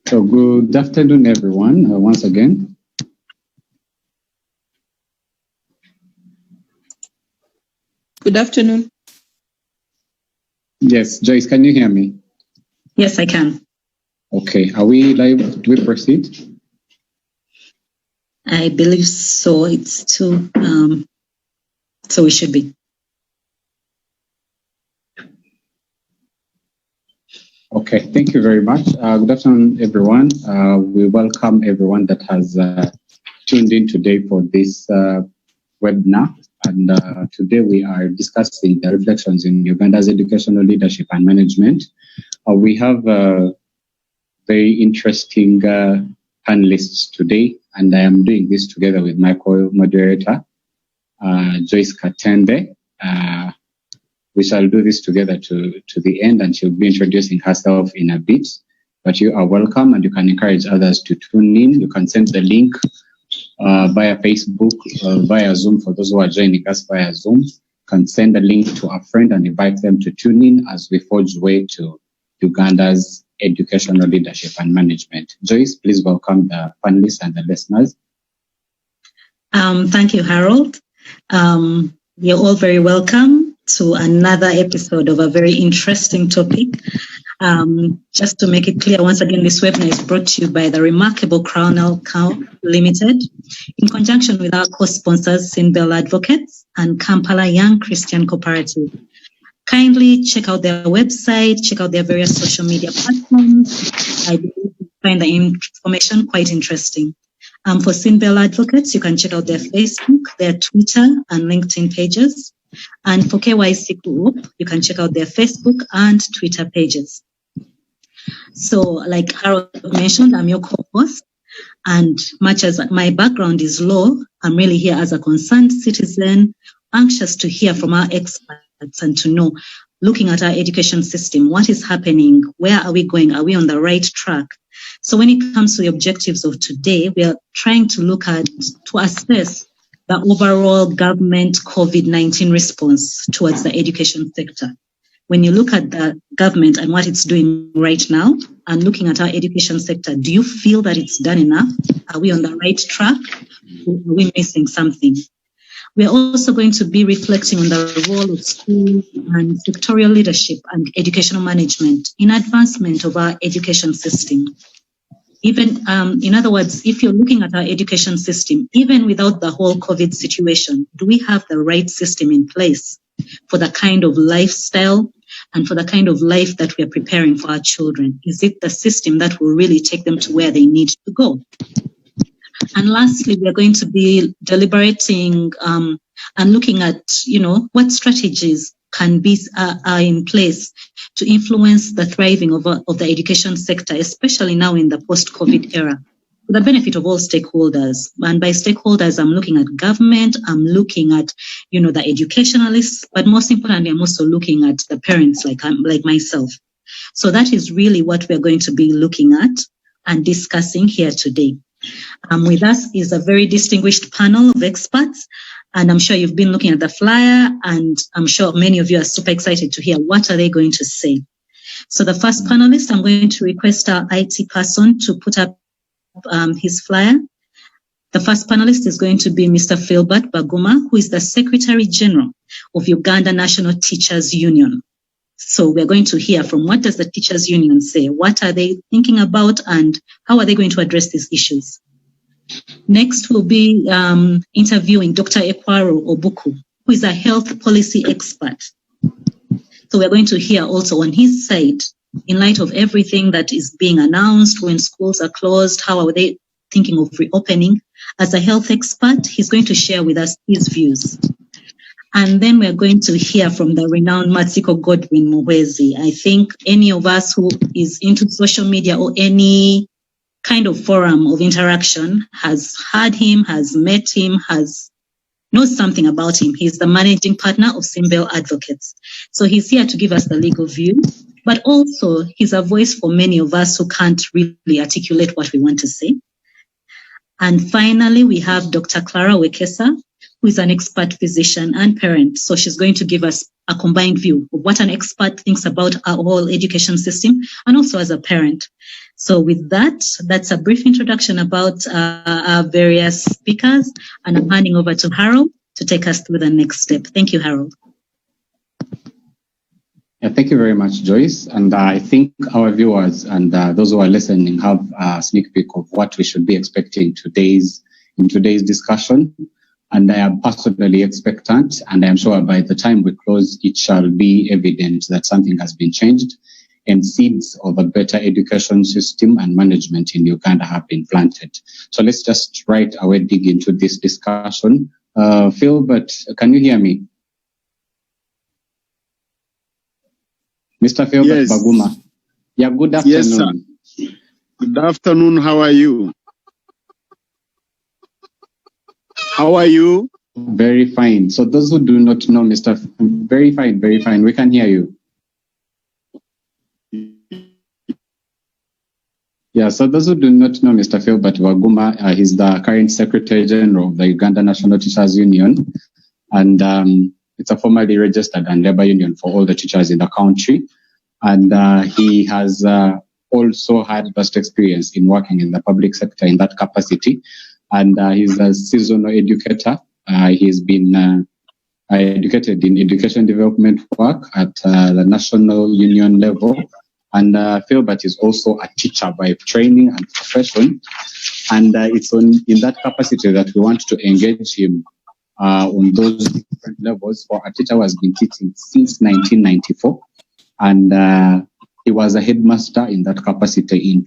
So good afternoon, everyone, once again. Good afternoon. Yes, Joyce, can you hear me? Yes, I can. Okay, are we live? Do we proceed? I believe so. It's two, so we should be. Okay, thank you very much. Good afternoon, everyone. We welcome everyone that has tuned in today for this webinar. And today we are discussing the reflections in Uganda's educational leadership and management. We have very interesting panelists today, and I am doing this together with my co-moderator, Joyce Katende. We shall do this together to the end, and she'll be introducing herself in a bit. But you are welcome, and you can encourage others to tune in. You can send the link via Facebook, via Zoom. For those who are joining us via Zoom, you can send a link to a friend and invite them to tune in as we forge way to Uganda's educational leadership and management. Joyce, please welcome the panelists and the listeners. Thank you, Harold. You're all very welcome to another episode of a very interesting topic. Just to make it clear, once again, this webinar is brought to you by the remarkable Crownell Cow Limited in conjunction with our co-sponsors, Sinbel Advocates and Kampala Young Christian Cooperative. Kindly check out their website, check out their various social media platforms. I believe you find the information quite interesting. For Sinbel Advocates, you can check out their Facebook, their Twitter and LinkedIn pages. And for KYC Group, you can check out their Facebook and Twitter pages. So like Harold mentioned, I'm your co-host. And much as my background is law, I'm really here as a concerned citizen, anxious to hear from our experts and to know, looking at our education system, what is happening? Where are we going? Are we on the right track? So when it comes to the objectives of today, we are trying to look at, to assess the overall government COVID-19 response towards the education sector. When you look at the government and what it's doing right now and looking at our education sector, do you feel that it's done enough? Are we on the right track? Or are we missing something? We're also going to be reflecting on the role of schools and sectorial leadership and educational management in advancement of our education system. Even, in other words, if you're looking at our education system, even without the whole COVID situation, do we have the right system in place for the kind of lifestyle and for the kind of life that we are preparing for our children? Is it the system that will really take them to where they need to go? And lastly, we are going to be deliberating and looking at, what strategies can be are in place to influence the thriving of the education sector, especially now in the post-COVID era, for the benefit of all stakeholders. And by stakeholders, I'm looking at government, I'm looking at, the educationalists, but most importantly, I'm also looking at the parents like myself. So that is really what we're going to be looking at and discussing here today. With us is a very distinguished panel of experts, and I'm sure you've been looking at the flyer, and I'm sure many of you are super excited to hear what are they going to say. So the first panelist, I'm going to request our IT person to put up his flyer. The first panelist is going to be Mr. Philbert Baguma, who is the Secretary General of Uganda National Teachers Union. So we're going to hear from what does the Teachers Union say, what are they thinking about, and how are they going to address these issues. Next, we'll be interviewing Dr. Ekwaro Obuku, who is a health policy expert. So we're going to hear also on his side, in light of everything that is being announced when schools are closed, how are they thinking of reopening? As a health expert, he's going to share with us his views. And then we're going to hear from the renowned Matsiko Godwin Muhwezi. I think any of us who is into social media or any kind of forum of interaction has heard him, has met him, knows something about him. He's the managing partner of Sinbel Advocates. So he's here to give us the legal view, but also he's a voice for many of us who can't really articulate what we want to say. And finally, we have Dr. Clara Wekesa, who is an expert physician and parent. So she's going to give us a combined view of what an expert thinks about our whole education system and also as a parent. So with that, that's a brief introduction about our various speakers, and I'm handing over to Harold to take us through the next step. Thank you, Harold. Yeah, thank you very much, Joyce. And I think our viewers and those who are listening have a sneak peek of what we should be expecting in today's discussion. And I am personally expectant, and I am sure by the time we close, it shall be evident that something has been changed and seeds of a better education system and management in Uganda have been planted. So let's just right away dig into this discussion. Phil, but can you hear me? Mr. Phil Yes. Baguma. Yeah, good afternoon. Yes, sir. Good afternoon. How are you? How are you? Very fine. So those who do not know, Mr. Very fine, very fine. We can hear you. Yeah, so those who do not know Mr. Philbert Waguma, he's the current Secretary General of the Uganda National Teachers Union, and it's a formally registered and labor union for all the teachers in the country. And he has also had vast experience in working in the public sector in that capacity. And he's a seasonal educator. He's been educated in education development work at the national union level. And Philbert is also a teacher by training and profession. And it's in that capacity that we want to engage him on those different levels for a teacher who has been teaching since 1994. And he was a headmaster in that capacity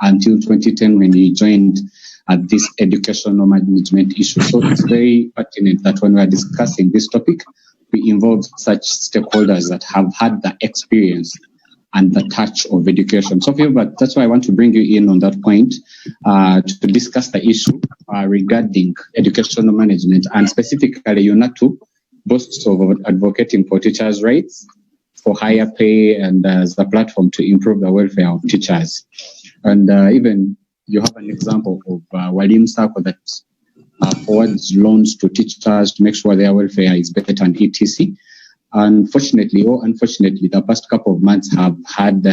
until 2010 when he joined this educational management issue. So it's very pertinent that when we are discussing this topic, we involve such stakeholders that have had the experience and the touch of education. So, but that's why I want to bring you in on that point to discuss the issue regarding educational management, and specifically UNATU boasts of advocating for teachers' rights, for higher pay, and as a platform to improve the welfare of teachers. And even you have an example of Walimu Sacco that forwards loans to teachers to make sure their welfare is better and etc. Unfortunately, the past couple of months have had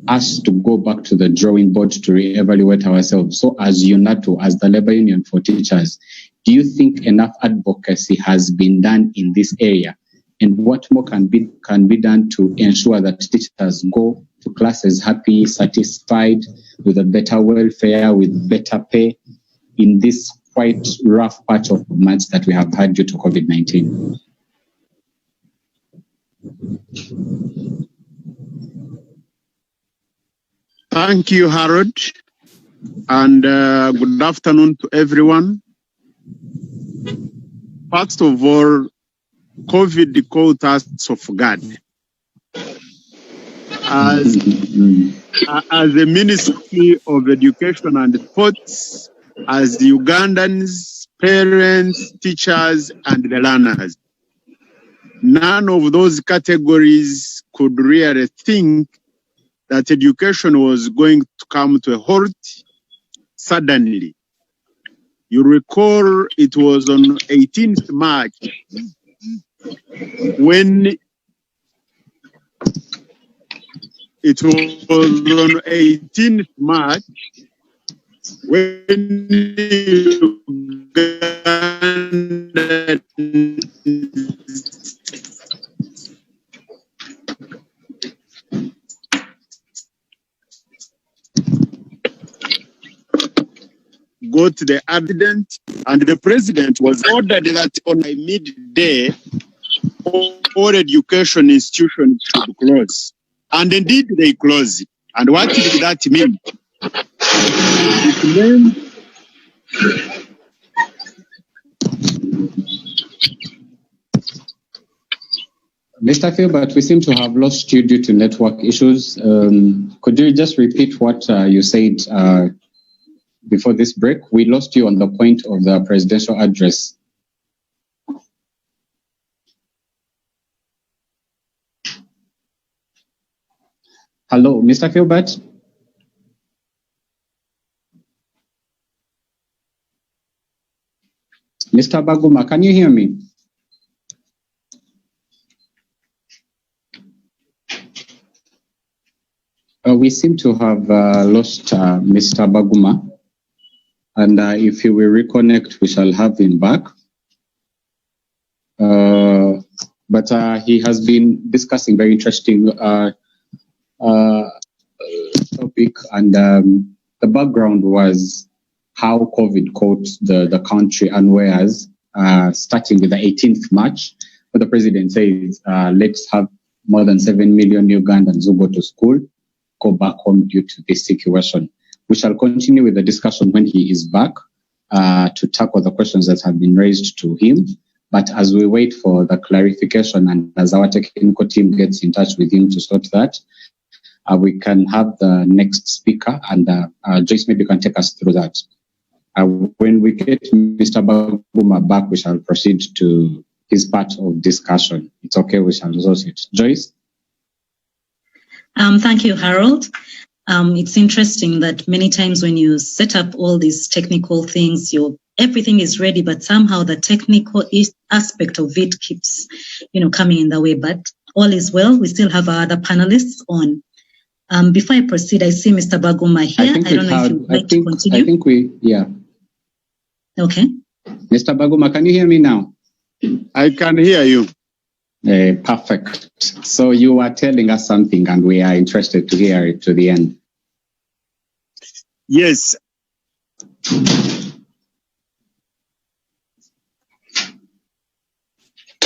us to go back to the drawing board to reevaluate ourselves. So as UNATU, as the labor union for teachers, do you think enough advocacy has been done in this area? And what more can be done to ensure that teachers go to classes happy, satisfied, with a better welfare, with better pay in this quite rough patch of months that we have had due to COVID-19? Thank you, Harold, and good afternoon to everyone. First of all, COVID caught us off guard. As the Ministry of Education and Sports, as the Ugandans, parents, teachers, and the learners, none of those categories could really think that education was going to come to a halt suddenly. You recall it was on 18th March when it was on 18th March when Uganda got the accident, and the president was ordered that on a midday, all education institutions should close. And indeed, they closed. And what did that mean? It meant Mr. Philbert, we seem to have lost you due to network issues. Could you just repeat what you said before this break? We lost you on the point of the presidential address. Hello, Mr. Philbert? Mr. Baguma, can you hear me? We seem to have lost Mr. Baguma. And if he will reconnect, we shall have him back. But he has been discussing very interesting topic, and the background was how COVID caught the country unawares, starting with the 18th March, where the president says, let's have more than 7 million Ugandans who go to school go back home due to this situation. We shall continue with the discussion when he is back to tackle the questions that have been raised to him. But as we wait for the clarification and as our technical team gets in touch with him to sort that, we can have the next speaker, and Joyce maybe can take us through that. When we get Mr. Baguma back, we shall proceed to his part of discussion. It's okay, we shall resolve it. Joyce? Thank you, Harold. It's interesting that many times when you set up all these technical things, everything is ready, but somehow the technical aspect of it keeps, coming in the way. But all is well. We still have our other panelists on. Before I proceed, I see Mr. Baguma here. I don't know if you'd like to continue. Okay. Mr. Baguma, can you hear me now? I can hear you. Perfect. So you were telling us something, and we are interested to hear it to the end. Yes.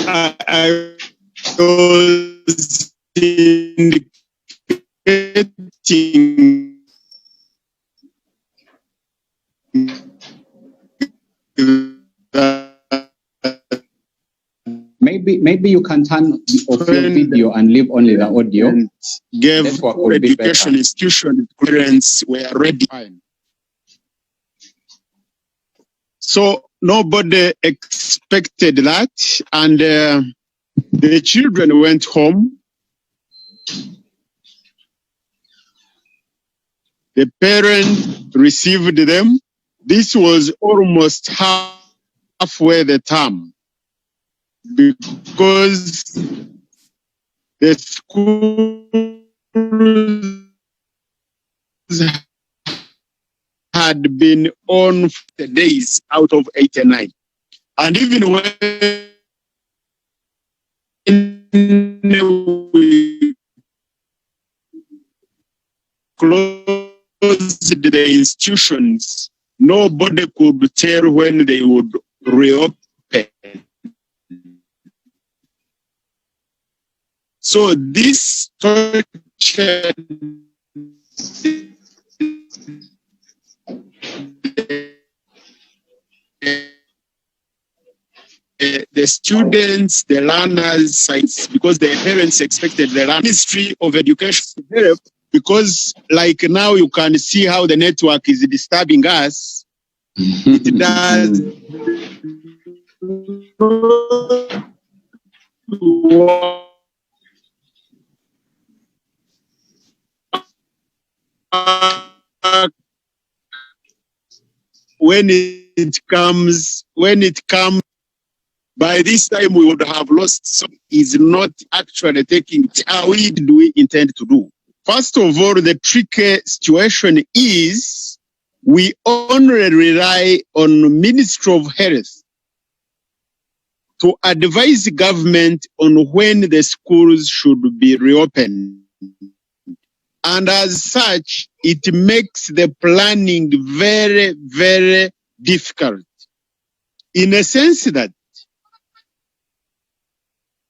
I was indicating that maybe you can turn off your video and leave only the audio. Gave education institution clearance were ready. So nobody expected that, and the children went home. The parent received them. This was almost halfway the term, because the schools had been on for the days out of 89. And even when we closed the institutions, nobody could tell when they would reopen. So this tortured the students, the learners, because their parents expected the Ministry of Education to help, because like now you can see how the network is disturbing us. It does when it comes, by this time we would have lost. So is not actually taking. How do we intend to do? First of all, the tricky situation is we only rely on Ministry of Health to advise the government on when the schools should be reopened. And as such, it makes the planning very, very difficult. In a sense that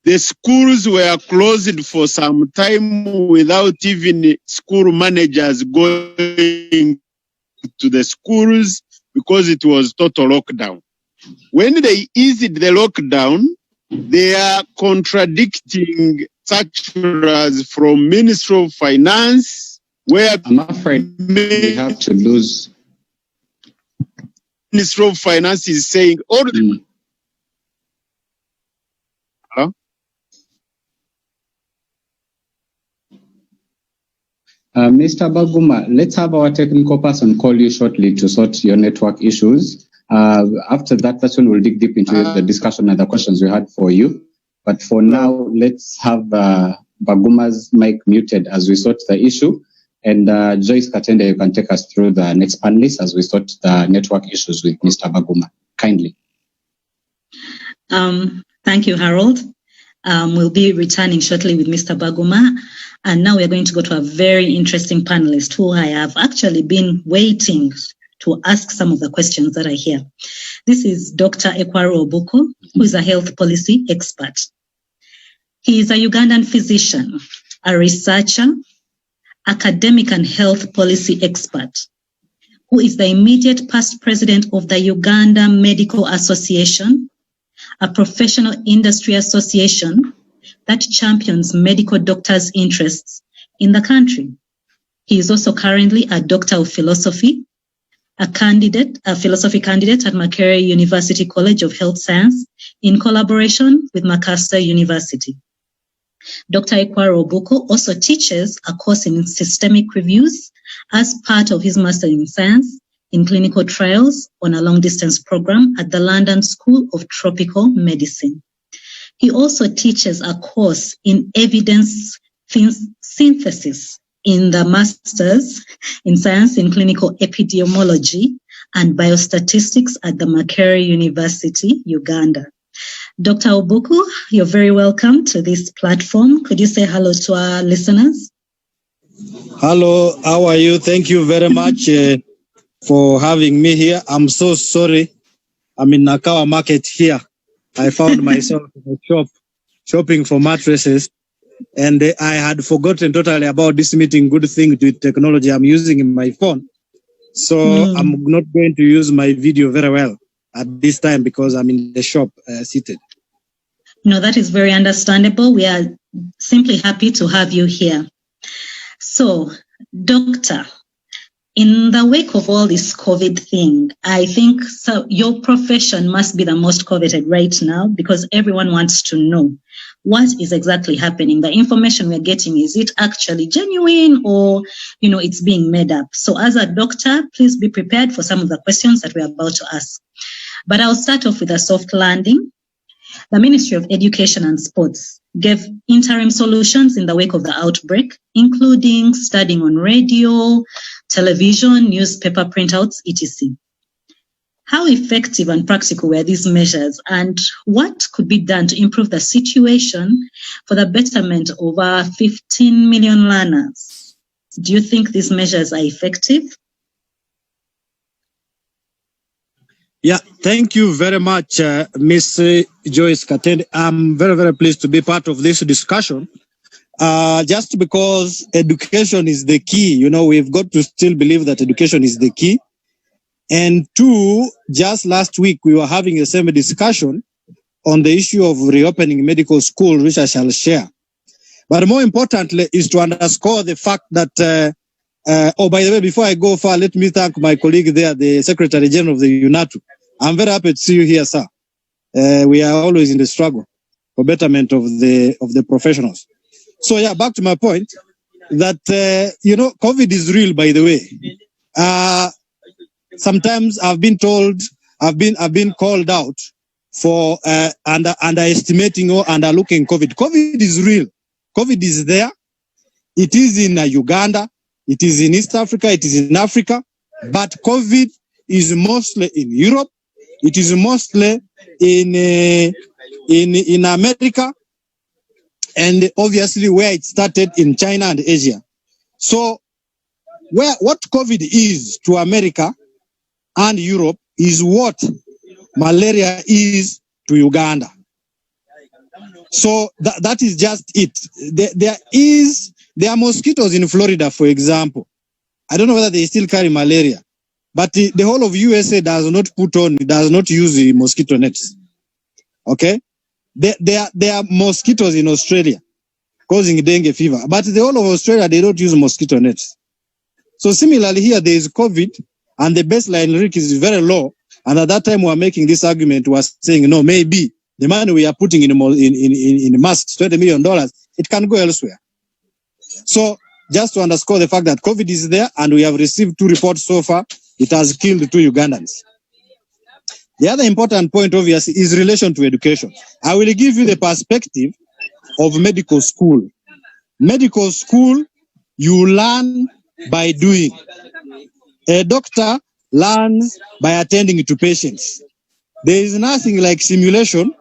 the schools were closed for some time without even school managers going to the schools because it was total lockdown. When they eased the lockdown, they are contradicting circulars from Ministry of Finance, where I'm afraid we have to lose. Ministry of Finance is saying all the Hello? Mr. Baguma, let's have our technical person call you shortly to sort your network issues. After that, that's when we'll dig deep into the discussion and the questions we had for you. But for now, let's have Baguma's mic muted as we sort the issue. And Joyce Katende, you can take us through the next panelist as we sort the network issues with Mr. Baguma. Kindly. Thank you, Harold. We'll be returning shortly with Mr. Baguma. And now we're going to go to a very interesting panelist who I have actually been waiting to ask some of the questions that I hear. This is Dr. Ekwaro Obuko, who is a health policy expert. He is a Ugandan physician, a researcher, academic and health policy expert, who is the immediate past president of the Uganda Medical Association, a professional industry association that champions medical doctors' interests in the country. He is also currently a doctor of philosophy, a philosophy candidate at Makerere University College of Health Science in collaboration with Makerere University. Dr. Ekwaro Obuko also teaches a course in systemic reviews as part of his Master in Science in Clinical Trials on a long-distance program at the London School of Tropical Medicine. He also teaches a course in evidence synthesis in the Masters in Science in Clinical Epidemiology and Biostatistics at the Makerere University, Uganda. Dr. Obuku, you're very welcome to this platform. Could you say hello to our listeners? Hello, how are you? Thank you very much for having me here. I'm so sorry. I'm in Nakawa Market here. I found myself in a shop shopping for mattresses, and I had forgotten totally about this meeting. Good thing with technology I'm using in my phone. So I'm not going to use my video very well at this time because I'm in the shop seated. No, that is very understandable. We are simply happy to have you here. So, Doctor, in the wake of all this COVID thing, I think your profession must be the most coveted right now because everyone wants to know what is exactly happening. The information we're getting, is it actually genuine or, it's being made up? So as a doctor, please be prepared for some of the questions that we're about to ask. But I'll start off with a soft landing. The Ministry of Education and Sports gave interim solutions in the wake of the outbreak, including studying on radio, television, newspaper printouts, etc. How effective and practical were these measures, and what could be done to improve the situation for the betterment of our 15 million learners? Do you think these measures are effective? Yeah, thank you very much, Ms. Joyce Katende. I'm very, very pleased to be part of this discussion. Just because education is the key, we've got to still believe that education is the key. And two, just last week, we were having the same discussion on the issue of reopening medical school, which I shall share. But more importantly is to underscore the fact that, by the way, before I go far, let me thank my colleague there, the Secretary General of the UNATU. I'm very happy to see you here, sir. We are always in the struggle for betterment of the professionals. So yeah, back to my point that, COVID is real, by the way. Sometimes I've been told, I've been called out for underestimating or underlooking COVID. COVID is real. COVID is there. It is in Uganda. It is in East Africa. It is in Africa. But COVID is mostly in Europe. It is mostly in America. And obviously where it started in China and Asia. So what COVID is to America and Europe is what malaria is to Uganda. So that is just it. There are mosquitoes in Florida, for example. I don't know whether they still carry malaria, but the whole of USA does not use mosquito nets. Okay? There are mosquitoes in Australia causing dengue fever, but the whole of Australia, they don't use mosquito nets. So similarly here, there is COVID, and the baseline risk is very low. And at that time, we were making this argument, was saying, no, maybe the money we are putting in masks, $20 million, it can go elsewhere. So just to underscore the fact that COVID is there, and we have received 2 reports so far, it has killed 2 Ugandans. The other important point, obviously, is relation to education. I will give you the perspective of medical school. Medical school, you learn by doing. A doctor learns by attending to patients. There is nothing like simulation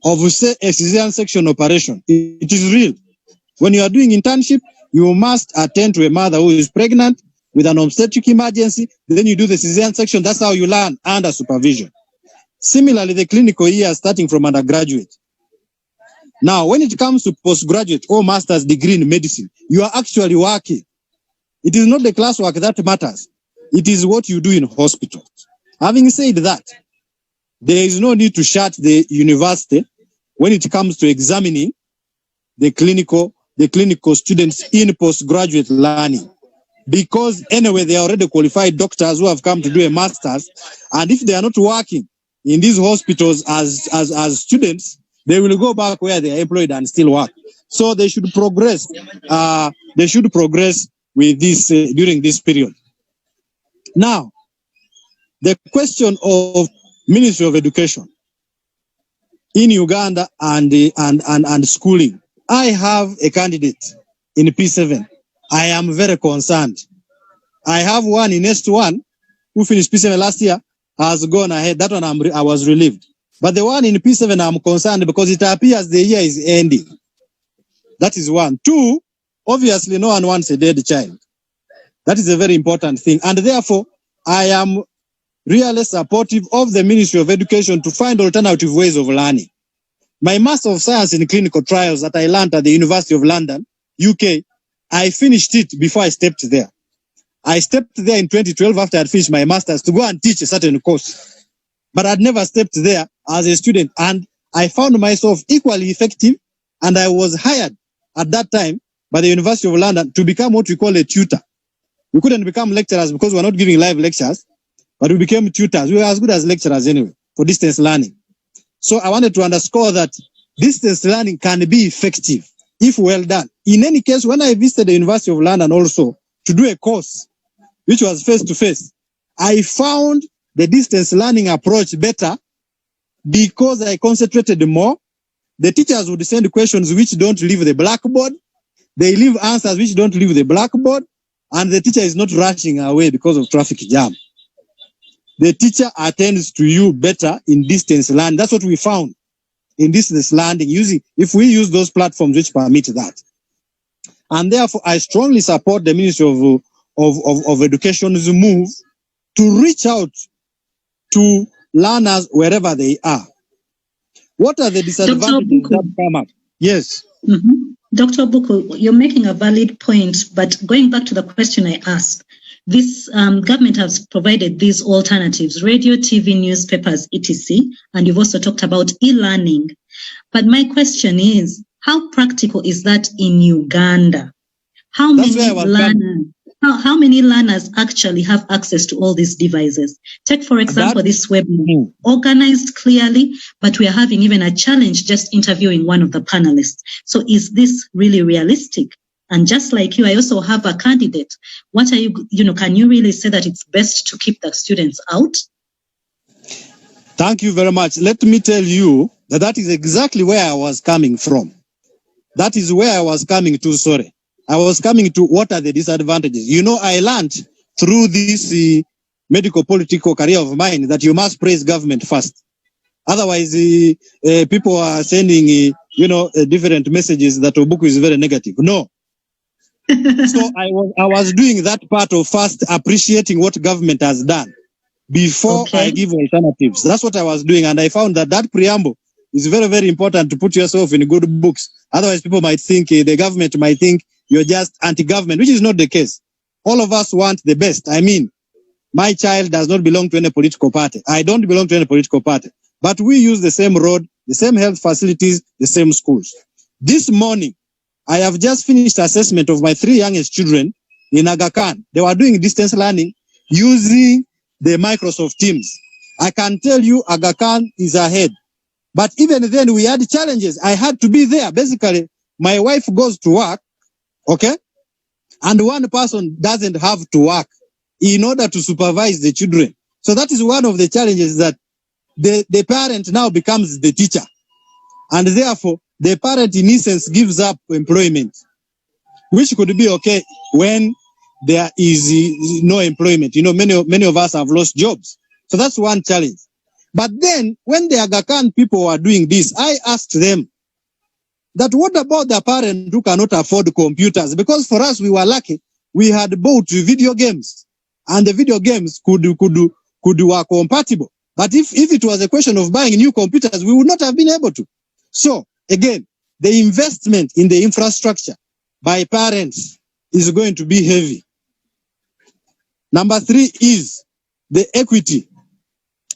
of a cesarean section operation. It is real. When you are doing internship, you must attend to a mother who is pregnant with an obstetric emergency. Then you do the cesarean section. That's how you learn under supervision. Similarly, the clinical year starting from undergraduate. Now, when it comes to postgraduate or master's degree in medicine, you are actually working. It is not the classwork that matters. It is what you do in hospitals. Having said that, there is no need to shut the university when it comes to examining the clinical students in postgraduate learning. Because anyway, they are already qualified doctors who have come to do a master's. And if they are not working in these hospitals as students, they will go back where they are employed and still work. So they should progress. With this during this period. Now, the question of Ministry of Education in Uganda and schooling. I have a candidate in P7. I am very concerned. I have one in S1 who finished P7 last year, has gone ahead. That one I was relieved. But the one in P7 I'm concerned because it appears the year is ending. That is one. Two, obviously no one wants a dead child. That is a very important thing. And therefore, I am really supportive of the Ministry of Education to find alternative ways of learning. My Master of Science in Clinical Trials that I learned at the University of London, UK, I finished it before I stepped there. I stepped there in 2012 after I had finished my master's to go and teach a certain course. But I'd never stepped there as a student. And I found myself equally effective. And I was hired at that time by the University of London to become what we call a tutor. We couldn't become lecturers because we were not giving live lectures, but we became tutors. We were as good as lecturers anyway for distance learning. So I wanted to underscore that distance learning can be effective if well done. In any case, when I visited the University of London also to do a course, which was face-to-face, I found the distance learning approach better because I concentrated more. The teachers would send questions which don't leave the blackboard. They leave answers which don't leave the blackboard. And the teacher is not rushing away because of traffic jam. The teacher attends to you better in distance learning. That's what we found in distance learning if we use those platforms which permit that. And therefore, I strongly support the Ministry of Education's move to reach out to learners wherever they are. What are the disadvantages that come up? Yes. Mm-hmm. Dr. Buku, you're making a valid point, but going back to the question I asked, this government has provided these alternatives, radio, TV, newspapers, etc. And you've also talked about e-learning. But my question is, how practical is that in Uganda? How many learners actually have access to all these devices? Take, for example, this webinar, organized clearly, but we are having even a challenge just interviewing one of the panelists. So is this really realistic? And just like you, I also have a candidate. What are can you really say that it's best to keep the students out? Thank you very much. Let me tell you that is exactly where I was coming from. That is where I was coming to, sorry. I was coming to what are the disadvantages. I learned through this medical political career of mine that you must praise government first. Otherwise, people are sending, different messages that Obuku is very negative. No. So I was doing that part of first appreciating what government has done before I give alternatives. That's what I was doing. And I found that preamble is very, very important to put yourself in good books. Otherwise, people might think, the government might think you're just anti-government, which is not the case. All of us want the best. I mean, my child does not belong to any political party. I don't belong to any political party. But we use the same road, the same health facilities, the same schools. This morning, I have just finished assessment of my 3 youngest children in Aga Khan. They were doing distance learning using the Microsoft Teams. I can tell you Aga Khan is ahead. But even then, we had challenges. I had to be there. Basically, my wife goes to work, okay? And one person doesn't have to work in order to supervise the children. So that is one of the challenges, that the parent now becomes the teacher. And therefore, the parent in essence gives up employment, which could be okay when there is no employment. Many of us have lost jobs. So that's one challenge. But then when the Aga Khan people were doing this, I asked them that what about the parents who cannot afford computers? Because for us, we were lucky. We had bought video games, and the video games could were compatible. But if it was a question of buying new computers, we would not have been able to. So again, the investment in the infrastructure by parents is going to be heavy. Number 3 is the equity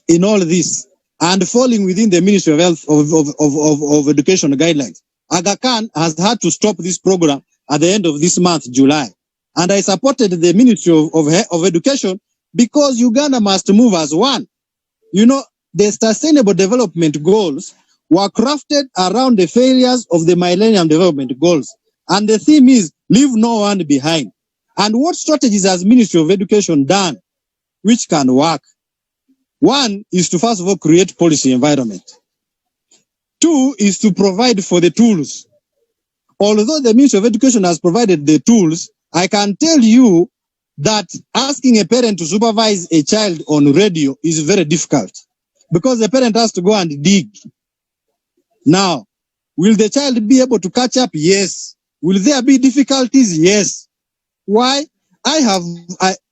in all this and falling within the Ministry of Health of Education guidelines. Aga Khan has had to stop this program at the end of this month, July. And I supported the Ministry of Education because Uganda must move as one. The Sustainable Development Goals were crafted around the failures of the Millennium Development Goals. And the theme is leave no one behind. And what strategies has Ministry of Education done which can work? One is to first of all create policy environment. 2 is to provide for the tools. Although the Ministry of Education has provided the tools, I can tell you that asking a parent to supervise a child on radio is very difficult because the parent has to go and dig. Now, will the child be able to catch up? Yes. Will there be difficulties? Yes. Why? I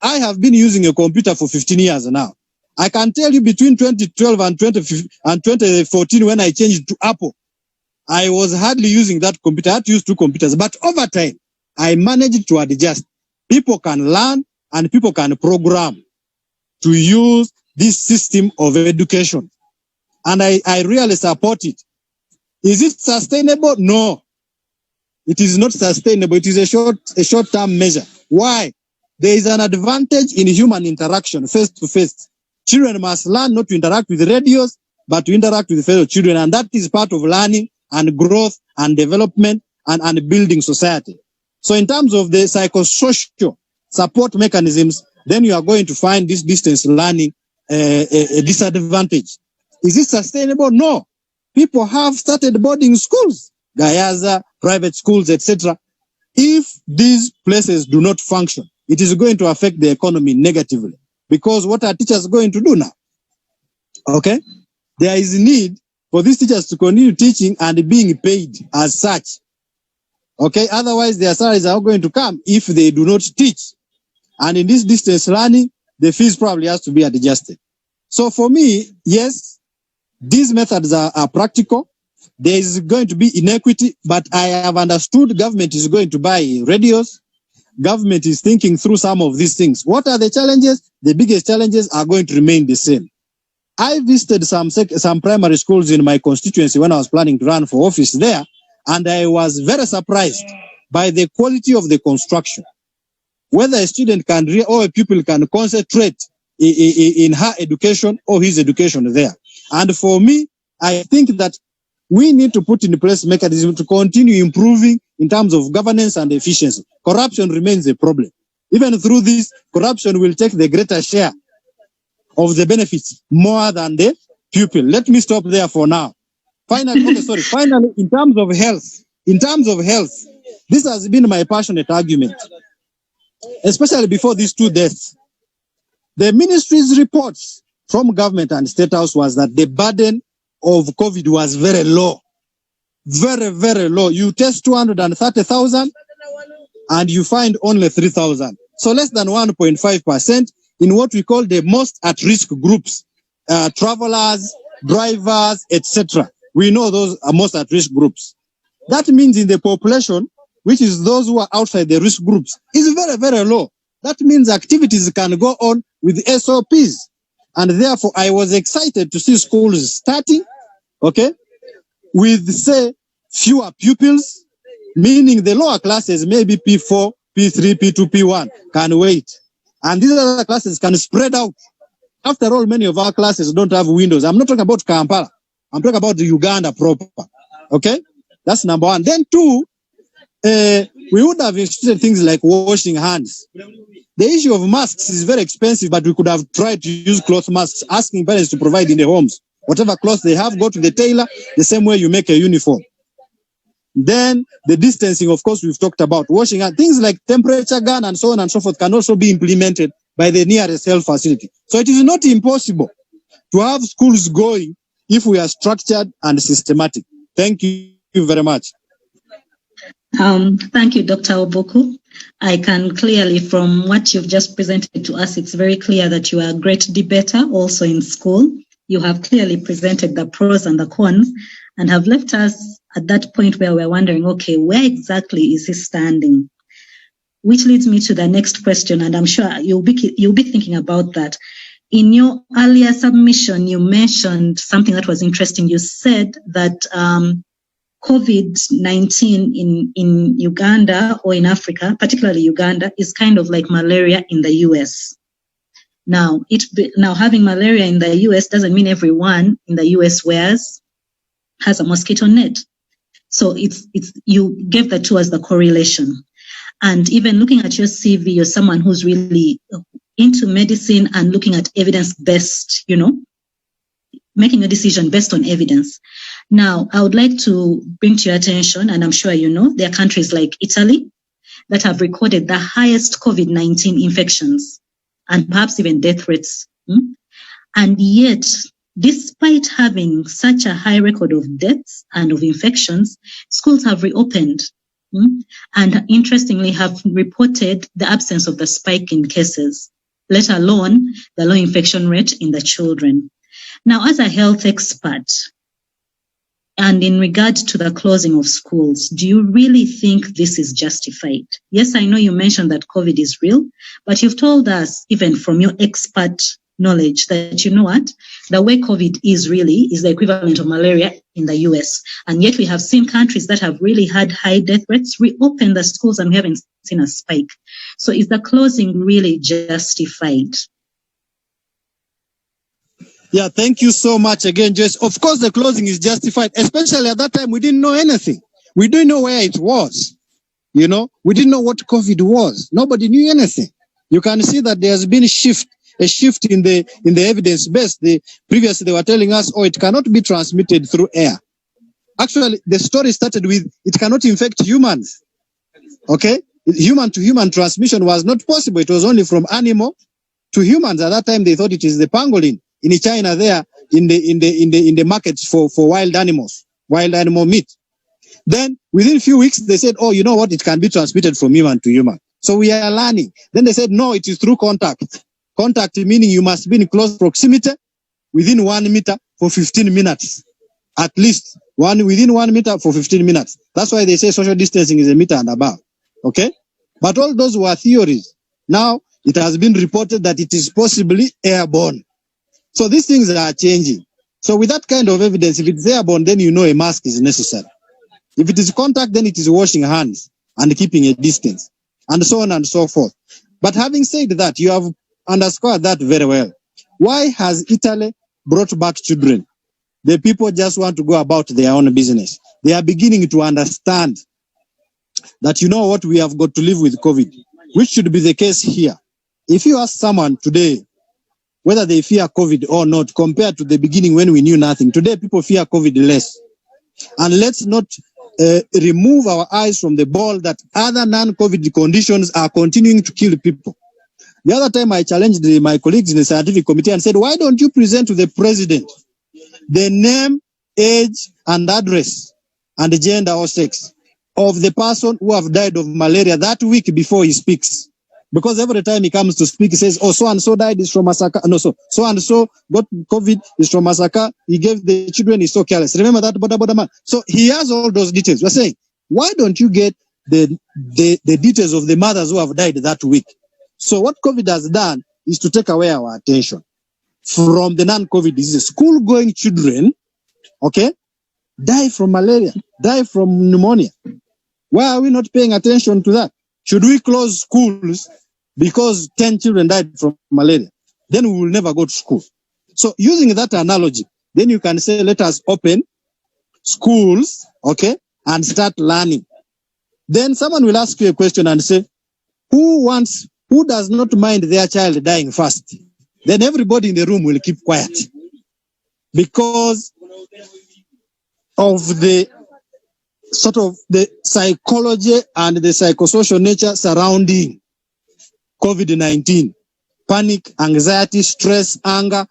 have been using a computer for 15 years now. I can tell you between 2012 and 2014 when I changed to Apple, I was hardly using that computer. I had to use 2 computers. But over time, I managed to adjust. People can learn and people can program to use this system of education. And I really support it. Is it sustainable? No. It is not sustainable. It is a short-term measure. Why? There is an advantage in human interaction, face to face. Children must learn not to interact with radios, but to interact with fellow children. And that is part of learning and growth and development and building society. So in terms of the psychosocial support mechanisms, then you are going to find this distance learning a disadvantage. Is it sustainable? No. People have started boarding schools, Gayaza, private schools, etc. If these places do not function, it is going to affect the economy negatively. Because what are teachers going to do now? Okay? There is need for these teachers to continue teaching and being paid as such. Okay? Otherwise, their salaries are going to come if they do not teach. And in this distance learning, the fees probably has to be adjusted. So for me, yes, these methods are practical. There is going to be inequity, but I have understood government is going to buy radios. Government is thinking through some of these things. What are the challenges? The biggest challenges are going to remain the same. I visited some primary schools in my constituency when I was planning to run for office there, and I was very surprised by the quality of the construction. Whether a student can or a pupil can concentrate in her education or his education there. And for me, I think that we need to put in place mechanisms to continue improving in terms of governance and efficiency. Corruption remains a problem. Even through this, corruption will take the greater share of the benefits more than the pupil. Let me stop there for now. Finally, in terms of health, this has been my passionate argument, especially before these 2 deaths. The ministry's reports from government and State House was that the burden of COVID was very low. Very, very low. You test 230,000 and you find only 3,000. So less than 1.5% in what we call the most at-risk groups, travelers, drivers, etc. We know those are most at-risk groups. That means in the population, which is those who are outside the risk groups, is very, very low. That means activities can go on with SOPs. And therefore, I was excited to see schools starting, okay, with, say, fewer pupils, meaning the lower classes, maybe P4, P3, P2, P1, can wait. And these other classes can spread out. After all, many of our classes don't have windows. I'm not talking about Kampala. I'm talking about the Uganda proper. Okay? That's number 1. Then 2, we would have instituted things like washing hands. The issue of masks is very expensive, but we could have tried to use cloth masks, asking parents to provide in the homes. Whatever cloth they have, go to the tailor, the same way you make a uniform. Then the distancing, of course, we've talked about. Washing hands, things like temperature gun and so on and so forth can also be implemented by the nearest health facility. So it is not impossible to have schools going if we are structured and systematic. Thank you very much. Thank you, Dr. Oboku. I can clearly, from what you've just presented to us, it's very clear that you are a great debater also in school. You have clearly presented the pros and the cons and have left us at that point where we're wondering, okay, where exactly is he standing? Which leads me to the next question, and I'm sure you'll be thinking about that. In your earlier submission, you mentioned something that was interesting. You said that COVID-19 in Uganda or in Africa, particularly Uganda, is kind of like malaria in the US. Now, having malaria in the US doesn't mean everyone in the US has a mosquito net. So you gave that to us the correlation. And even looking at your CV, you're someone who's really into medicine and looking at evidence-based, making a decision based on evidence. Now, I would like to bring to your attention, and I'm sure you know, there are countries like Italy that have recorded the highest COVID-19 infections and perhaps even death rates. And yet, despite having such a high record of deaths and of infections, schools have reopened and interestingly have reported the absence of the spike in cases, let alone the low infection rate in the children. Now, as a health expert, and in regard to the closing of schools, do you really think this is justified? Yes, I know you mentioned that COVID is real, but you've told us, even from your expert knowledge, that you know what? The way COVID is really is the equivalent of malaria in the US. And yet we have seen countries that have really had high death rates reopen the schools and we haven't seen a spike. So is the closing really justified? Yeah, thank you so much again, Joyce. Of course, the closing is justified, especially at that time we didn't know anything. We didn't know where it was. We didn't know what COVID was. Nobody knew anything. You can see that there has been a shift in the evidence base. Previously they were telling us, it cannot be transmitted through air. Actually, the story started with it cannot infect humans. Okay? Human to human transmission was not possible. It was only from animal to humans. At that time they thought it is the pangolin in China there in the markets for wild animal meat. Then within a few weeks they said, you know what, it can be transmitted from human to human. So we are learning. Then they said, no, it is through contact. Contact meaning you must be in close proximity within 1 meter for 15 minutes. At least within 1 meter for 15 minutes. That's why they say social distancing is a meter and above. Okay? But all those were theories. Now it has been reported that it is possibly airborne. So these things are changing. So with that kind of evidence, if it's airborne, then you know a mask is necessary. If it is contact, then it is washing hands and keeping a distance, and so on and so forth. But having said that, you have underscored that very well. Why has Italy brought back children? The people just want to go about their own business. They are beginning to understand that, we have got to live with COVID, which should be the case here. If you ask someone today whether they fear COVID or not, compared to the beginning when we knew nothing, today people fear COVID less. And let's not remove our eyes from the ball that other non-COVID conditions are continuing to kill people. The other time I challenged my colleagues in the scientific committee and said, why don't you present to the president the name, age, and address, and gender or sex of the person who have died of malaria that week before he speaks? Because every time he comes to speak, he says, so-and-so died is from Masaka. No, so-and-so got COVID is from Masaka. He gave the children, he's so careless. Remember that, Boda man. So he has all those details. We're saying, why don't you get the details of the mothers who have died that week? So what COVID has done is to take away our attention from the non-COVID diseases. School-going children, die from malaria, die from pneumonia. Why are we not paying attention to that? Should we close schools because 10 children died from malaria? Then we will never go to school. So using that analogy, then you can say, let us open schools, and start learning. Then someone will ask you a question and say, who does not mind their child dying first? Then everybody in the room will keep quiet because of the sort of the psychology and the psychosocial nature surrounding COVID-19. Panic, anxiety, stress, anger,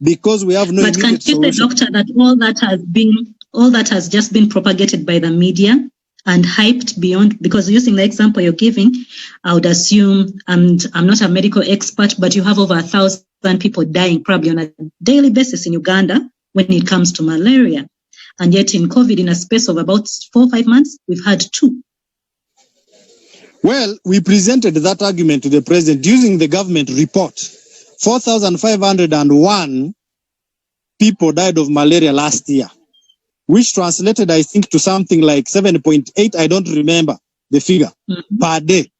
because we have no But can immediate you say, solution. Doctor, that all that has just been propagated by the media and hyped beyond? Because using the example you're giving, I would assume, and I'm not a medical expert, but you have over 1,000 people dying probably on a daily basis in Uganda when it comes to malaria. And yet in COVID, in a space of about 4 or 5 months, we've had 2. Well, we presented that argument to the president using the government report. 4,501 people died of malaria last year, which translated, I think, to something like 7.8, I don't remember the figure, per day.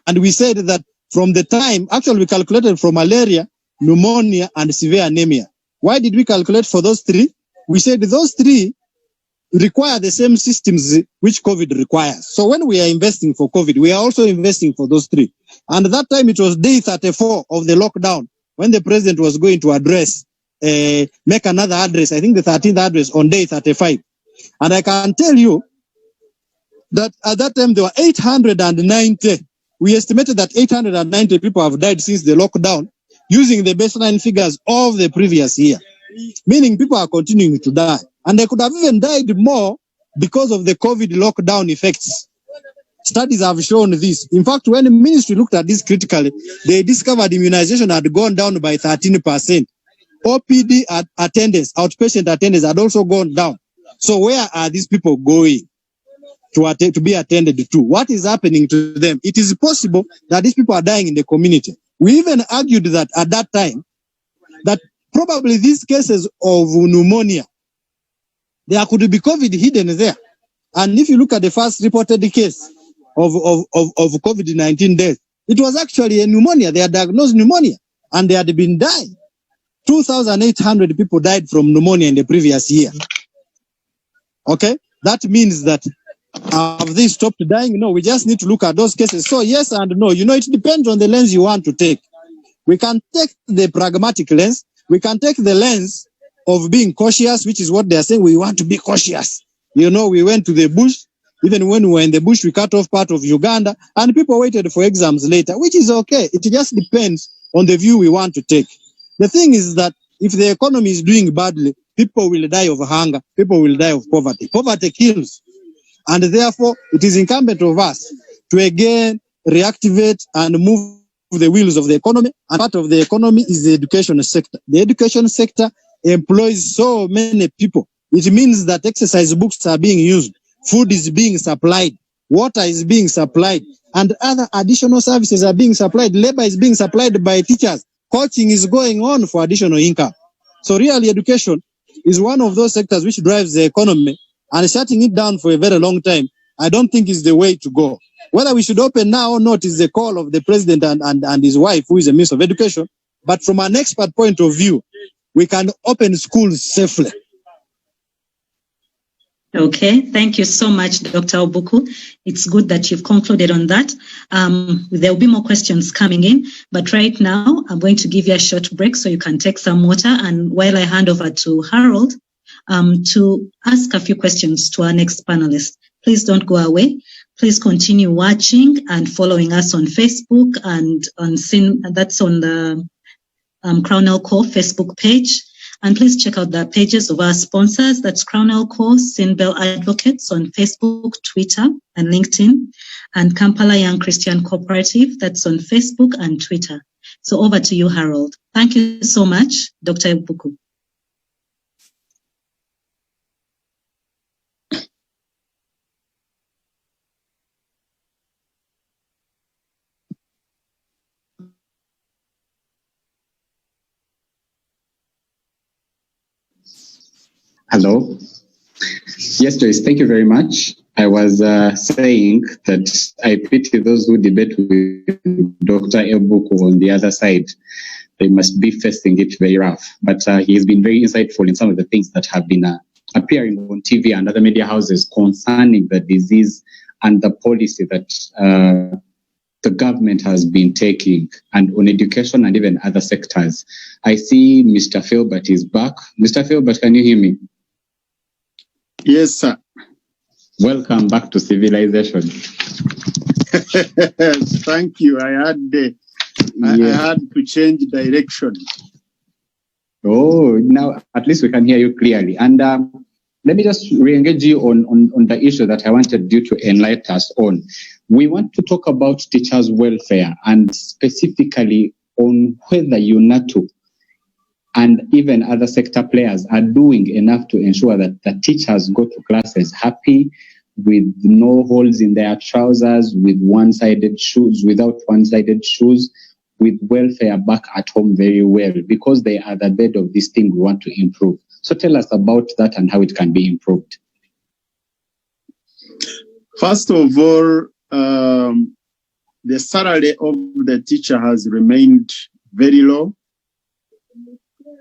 And we said that from the time, actually we calculated for malaria, pneumonia, and severe anemia. Why did we calculate for those 3? We said those 3 require the same systems which COVID requires. So when we are investing for COVID, we are also investing for those 3. And at that time, it was day 34 of the lockdown when the president was going to address, make another address, I think the 13th address on day 35. And I can tell you that at that time, there were 890. We estimated that 890 people have died since the lockdown using the baseline figures of the previous year, meaning people are continuing to die. And they could have even died more because of the COVID lockdown effects. Studies have shown this. In fact, when the ministry looked at this critically, they discovered immunization had gone down by 13%. OPD attendance, outpatient attendance had also gone down. So where are these people going to be attended to? What is happening to them? It is possible that these people are dying in the community. We even argued that at that time, that probably these cases of pneumonia, there could be COVID hidden there. And if you look at the first reported case of COVID-19 death, it was actually a pneumonia. They had diagnosed pneumonia and they had been dying. 2,800 people died from pneumonia in the previous year. Okay? That means that have they stopped dying? No, we just need to look at those cases. So yes and no. It depends on the lens you want to take. We can take the pragmatic lens. We can take the lens of being cautious, which is what they are saying. We want to be cautious. We went to the bush. Even when we were in the bush, we cut off part of Uganda, and people waited for exams later, which is okay. It just depends on the view we want to take. The thing is that if the economy is doing badly, people will die of hunger. People will die of poverty. Poverty kills. And therefore, it is incumbent of us to again reactivate and move the wheels of the economy. And part of the economy is the education sector. The education sector employs so many people. It means that exercise books are being used, food is being supplied, water is being supplied, and other additional services are being supplied. Labor is being supplied by teachers. Coaching is going on for additional income. So really, education is one of those sectors which drives the economy, and shutting it down for a very long time, I don't think is the way to go. Whether we should open now or not is the call of the president and his wife, who is the Minister of Education. But from an expert point of view, we can open schools safely. Okay, thank you so much, Dr. Obuku. It's good that you've concluded on that. There will be more questions coming in, but right now I'm going to give you a short break so you can take some water. And while I hand over to Harold to ask a few questions to our next panelist, please don't go away. Please continue watching and following us on Facebook and that's on the Crown Elco Facebook page. And please check out the pages of our sponsors. That's Crown Elco, Sinbel Advocates on Facebook, Twitter, and LinkedIn, and Kampala Young Christian Cooperative. That's on Facebook and Twitter. So over to you, Harold. Thank you so much, Dr. Obuku. Hello. Yes, Joyce, thank you very much. I was saying that I pity those who debate with Dr. Obuku on the other side. They must be facing it very rough. But he has been very insightful in some of the things that have been appearing on TV and other media houses concerning the disease and the policy that the government has been taking, and on education and even other sectors. I see Mr. Philbert is back. Mr. Philbert, can you hear me? Yes, sir. Welcome back to civilization. Thank you. I had to change direction. Oh, now at least we can hear you clearly. And let me just re-engage you on the issue that I wanted you to enlighten us on. We want to talk about teachers' welfare and specifically on whether UNATU and even other sector players are doing enough to ensure that the teachers go to classes happy, with no holes in their trousers, with one-sided shoes, without one-sided shoes, with welfare back at home very well, because they are the bed of this thing we want to improve. So tell us about that and how it can be improved. First of all, the salary of the teacher has remained very low.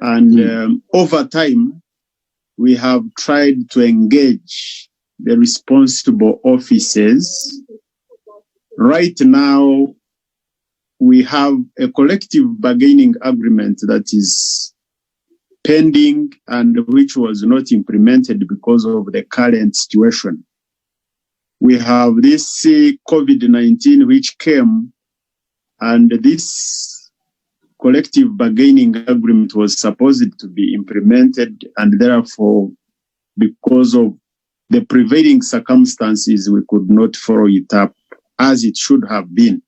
And over time, we have tried to engage the responsible offices. Right now, we have a collective bargaining agreement that is pending and which was not implemented because of the current situation. We have this COVID-19 which came, and this collective bargaining agreement was supposed to be implemented, and therefore, because of the prevailing circumstances, we could not follow it up as it should have been.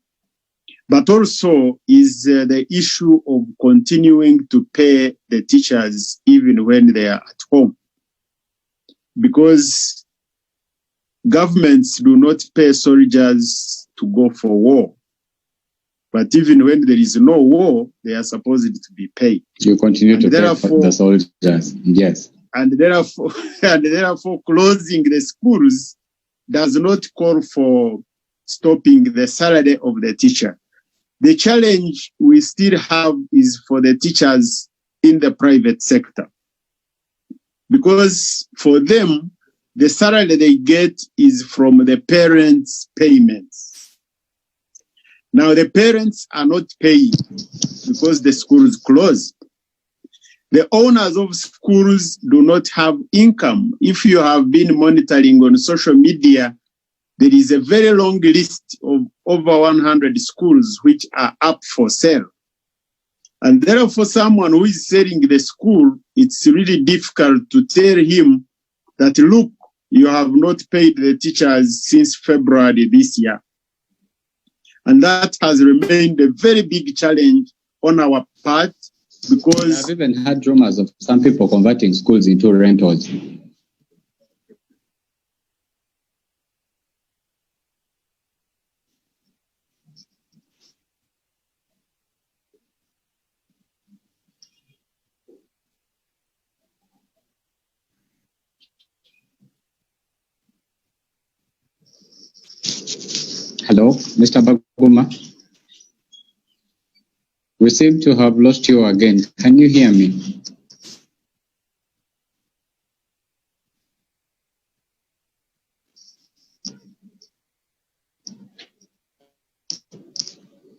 But also is the issue of continuing to pay the teachers even when they are at home. Because governments do not pay soldiers to go for war. But even when there is no war, they are supposed to be paid. You continue to pay for the soldiers, yes. And therefore, closing the schools does not call for stopping the salary of the teacher. The challenge we still have is for the teachers in the private sector. Because for them, the salary they get is from the parents' payments. Now, the parents are not paying because the school is closed. The owners of schools do not have income. If you have been monitoring on social media, there is a very long list of over 100 schools which are up for sale. And therefore, someone who is selling the school, it's really difficult to tell him that, look, you have not paid the teachers since February this year. And that has remained a very big challenge on our part, because I've even had rumors of some people converting schools into rentals. Hello, Mr. Baguma. We seem to have lost you again. Can you hear me?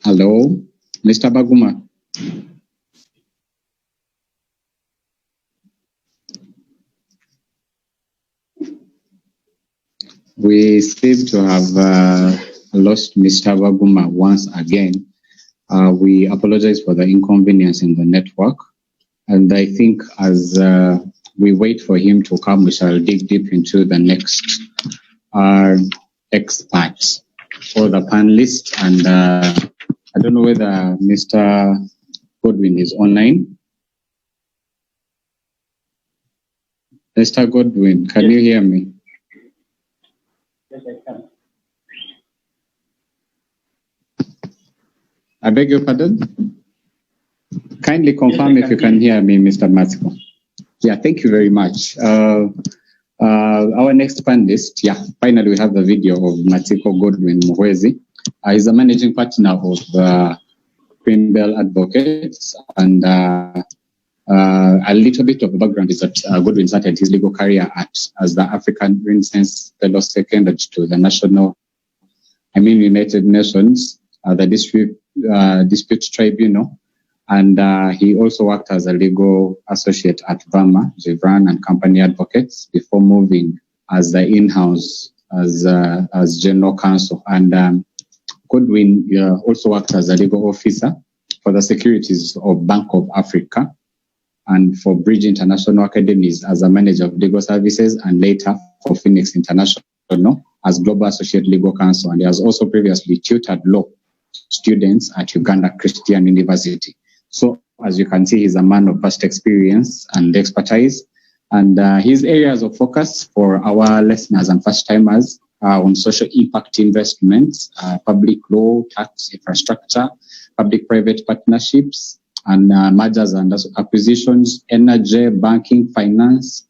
Hello, Mr. Baguma. We seem to have lost Mr. Baguma once again. We apologize for the inconvenience in the network. And I think as we wait for him to come, we shall dig deep into the next expert or the panelist. And I don't know whether Mr. Godwin is online. Mr. Godwin, can you hear me? Yes, I can. I beg your pardon? Kindly confirm if you can hear me, Mr. Matiko. Yeah, thank you very much. Our next panelist, finally we have the video of Matiko Godwin Muhwezi. He's a managing partner of Greenbell Advocates, and a little bit of the background is that Godwin started his legal career as the African Renaissance Fellow secondary to the United Nations, the Dispute Tribunal, and he also worked as a legal associate at Verma, Givran and Company Advocates before moving as the in-house as general counsel. And Godwin also worked as a legal officer for the securities of Bank of Africa and for Bridge International Academies as a manager of legal services, and later for Phoenix International as global associate legal counsel. And he has also previously tutored law students at Uganda Christian University. So as you can see, he's a man of vast experience and expertise. And his areas of focus for our listeners and first timers are on social impact investments, public law, tax, infrastructure, public-private partnerships, and mergers and acquisitions, energy, banking, finance,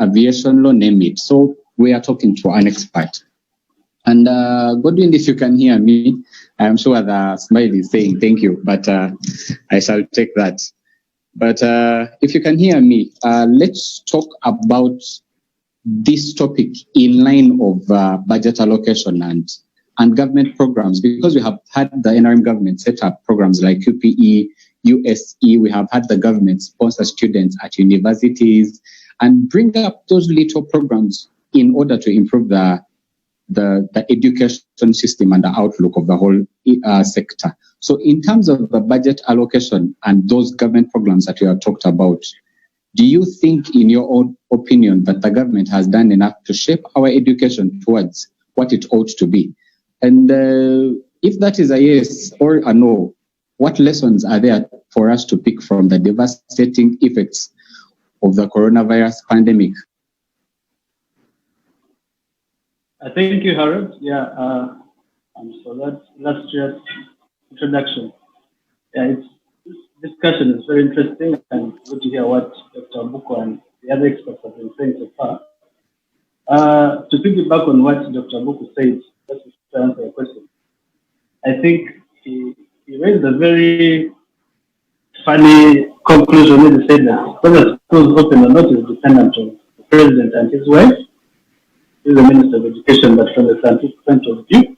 aviation law, name it. So we are talking to an expert. And Godwin, if you can hear me, I'm sure the smile is saying thank you, but I shall take that. But if you can hear me, let's talk about this topic in line of budget allocation and government programs, because we have had the NRM government set up programs like UPE, USE. We have had the government sponsor students at universities and bring up those little programs in order to improve the education system and the outlook of the whole sector. So in terms of the budget allocation and those government programs that we have talked about, do you think, in your own opinion, that the government has done enough to shape our education towards what it ought to be? And if that is a yes or a no, what lessons are there for us to pick from the devastating effects of the coronavirus pandemic? Thank you, Harold. So that's just introduction. This discussion is very interesting, and good to hear what Dr. Buko and the other experts have been saying so far. To piggyback on what Dr. Buko said, just to answer your question, I think he raised a very funny conclusion when he said that whether schools open or not is dependent on the president and his wife. He's the Minister of Education, but from the scientific point of view,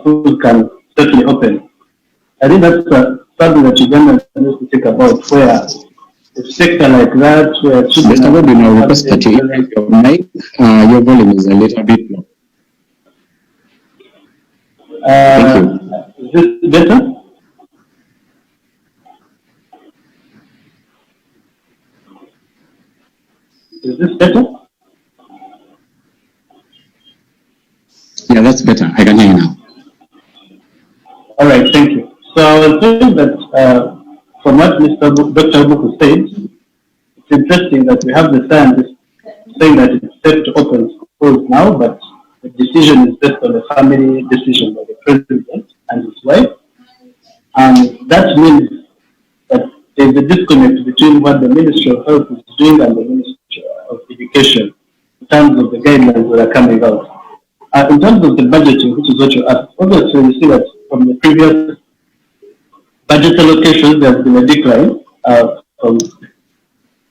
schools can certainly open. I think that's something that Uganda needs to think about, where a sector like that, where Mr. Godwin, I request that you increase your mic. Your volume is a little bit low. Thank you. Is this better? Is this better? Yeah, that's better. I can hear you now. All right, thank you. So I was saying that from what Dr. Buku said, it's interesting that we have the scientists saying that it's safe to open schools now, but the decision is based on a family decision by the president and his wife. And that means that there's a disconnect between what the Ministry of Health is doing and the Ministry of Education in terms of the guidelines that are coming out. In terms of the budgeting, which is what you asked, obviously you see that from the previous budget allocations, there's been a decline from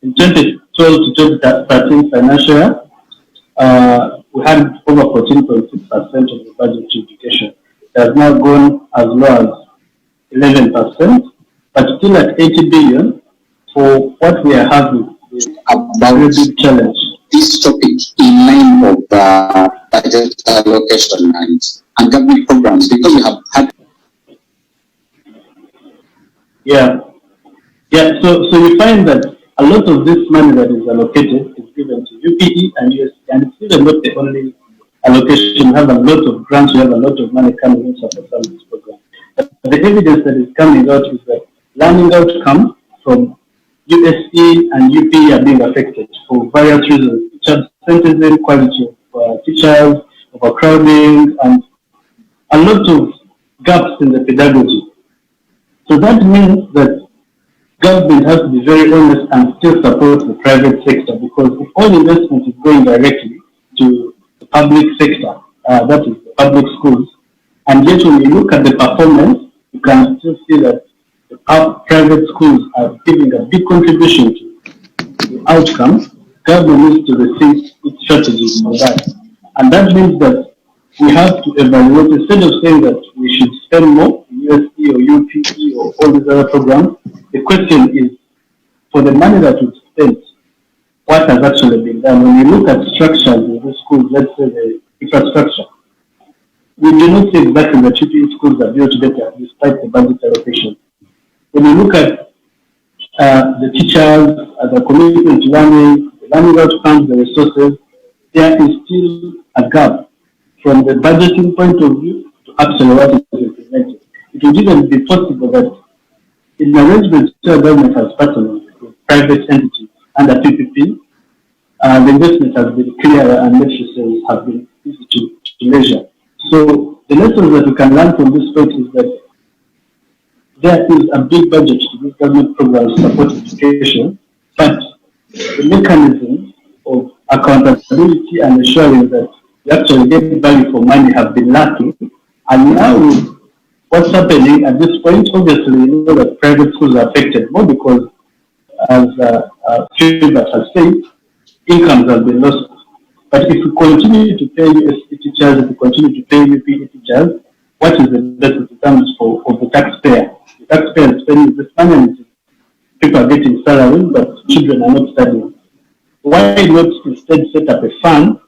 in 2012 to 2013 financial year. We had over 14.6% of the budget to education. It has now gone as low as 11%, but still at 80 billion for what we are having is a very big challenge. This topic in line of budget allocation and government programs, because we have had. So you find that a lot of this money that is allocated is given to UPE and USE, and it's even not the only allocation. You have a lot of grants, you have a lot of money coming in for some of this program. But the evidence that is coming out is that learning outcomes from USE and UPE are being affected for various reasons, such as absenteeism, quality of teachers, overcrowding, and a lot of gaps in the pedagogy. So that means that government has to be very honest and still support the private sector, because if all investment is going directly to the public sector, that is the public schools, and yet when you look at the performance, you can still see that the private schools are giving a big contribution to the outcomes. Government needs to rethink its strategies on that. And that means that we have to evaluate, instead of saying that we should spend more in USE or UPE or all these other programs. The question is, for the money that we spent what has actually been done. When you look at structures in the schools, let's say the infrastructure, we do not see exactly that TPE schools are built better despite the budget allocation. When you look at the teachers, the commitment to learning, the learning outcomes, the resources, there is still a gap from the budgeting point of view to actually what is implemented. It would even be possible that in arrangements the government has partnered with private entities under PPP, the investment has been clearer and necessaries have been easy to measure. So the lessons that we can learn from this point is that there is a big budget to these government programs to support education, but the mechanism of accountability and ensuring that you actually get value for money have been lacking. And now what's happening at this point, obviously we know that private schools are affected more because, as Philbert has said, incomes have been lost. But if we continue to pay USC teachers, if we continue to pay UPE teachers, what is the best in terms of the taxpayer? The taxpayer is spending this money and people are getting salaries, but children are not studying. Why not instead set up a fund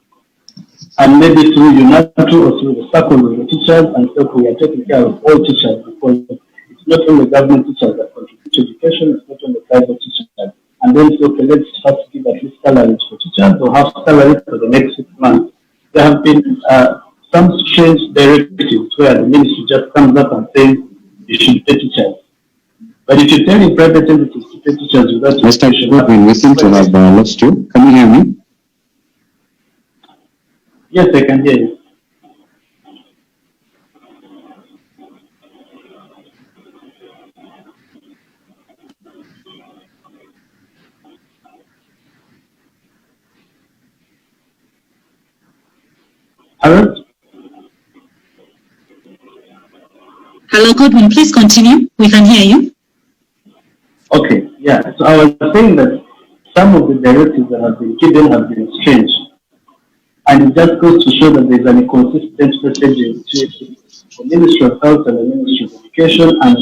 and maybe through UNATU or through the circles of the teachers and say we are taking care of all teachers, because it's not only government teachers that contribute to education, it's not only private teachers. And then so okay, let's first give at least salaries for teachers or have salaries for the next 6 months. There have been some strange directives where the ministry just comes up and says you should pay teachers. But if you're telling private entities to pay teachers without Mr. Godwin, we seem to have lost you. Can you hear me? Yes, I can hear you. Hello? Hello, Godwin, please continue. We can hear you. Okay, yeah. So I was saying that some of the directives that have been given have been strange. And it just goes to show that there's an inconsistent messaging between the Ministry of Health and the Ministry of Education, and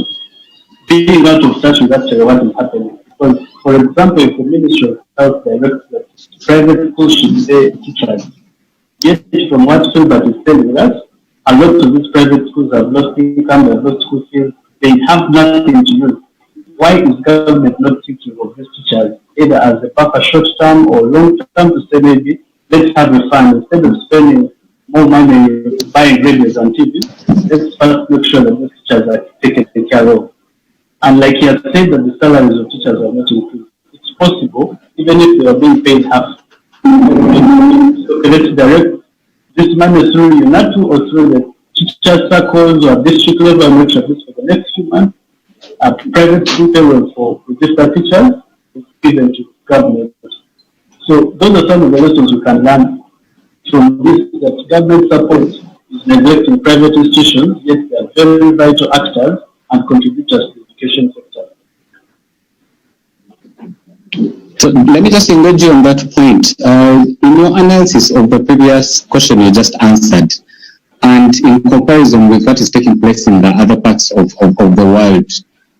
being out of touch with actually what is happening. Because, for example, if the Ministry of Health directs that private schools should pay teachers, yet from what Philbert is telling us, a lot of these private schools have lost income, they have lost school fees, they have nothing to use. Why is government not thinking of these teachers either as a buffer short term or long term to say maybe let's have a fund instead of spending more money buying radios and TVs, let's first make sure that these teachers are taken care of. And like he has said that the salaries of teachers are not increased. It's possible, even if they are being paid half. So let's direct this money through UNATU or through the teacher circles or district level and make sure this for the next few months. Private school payroll for registered teachers is given to government. So those are some of the lessons we can learn from this, that government support is neglecting private institutions, yet they are very vital actors and contributors to the education sector. So let me just engage you on that point. In your analysis of the previous question you just answered, and in comparison with what is taking place in the other parts of the world,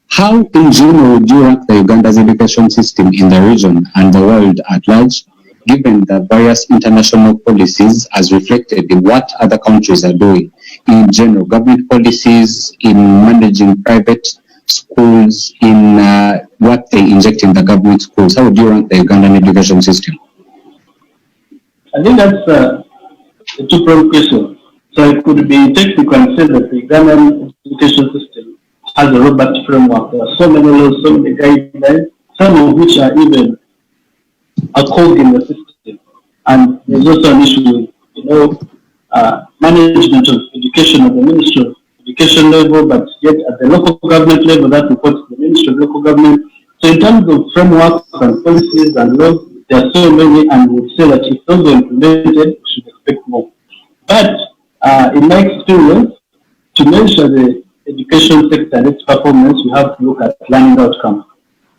how in general do you rank the Uganda's education system in the region and the world at large, given the various international policies as reflected in what other countries are doing in general, government policies in managing private schools, in what they inject in the government schools? How would you rank the Ugandan education system? I think that's a two-pronged question. So it could be technical and say that the Ugandan education system has a robust framework. There are so many laws, so many guidelines, some of which are even a code in the system. And there's also an issue with, management of education at the Ministry of Education level, but yet at the local government level, that reports to the Ministry of Local Government. So in terms of frameworks and policies and laws, there are so many, and we would say that if those are implemented, we should expect more. But in my experience, to measure the education sector and its performance, we have to look at learning outcomes.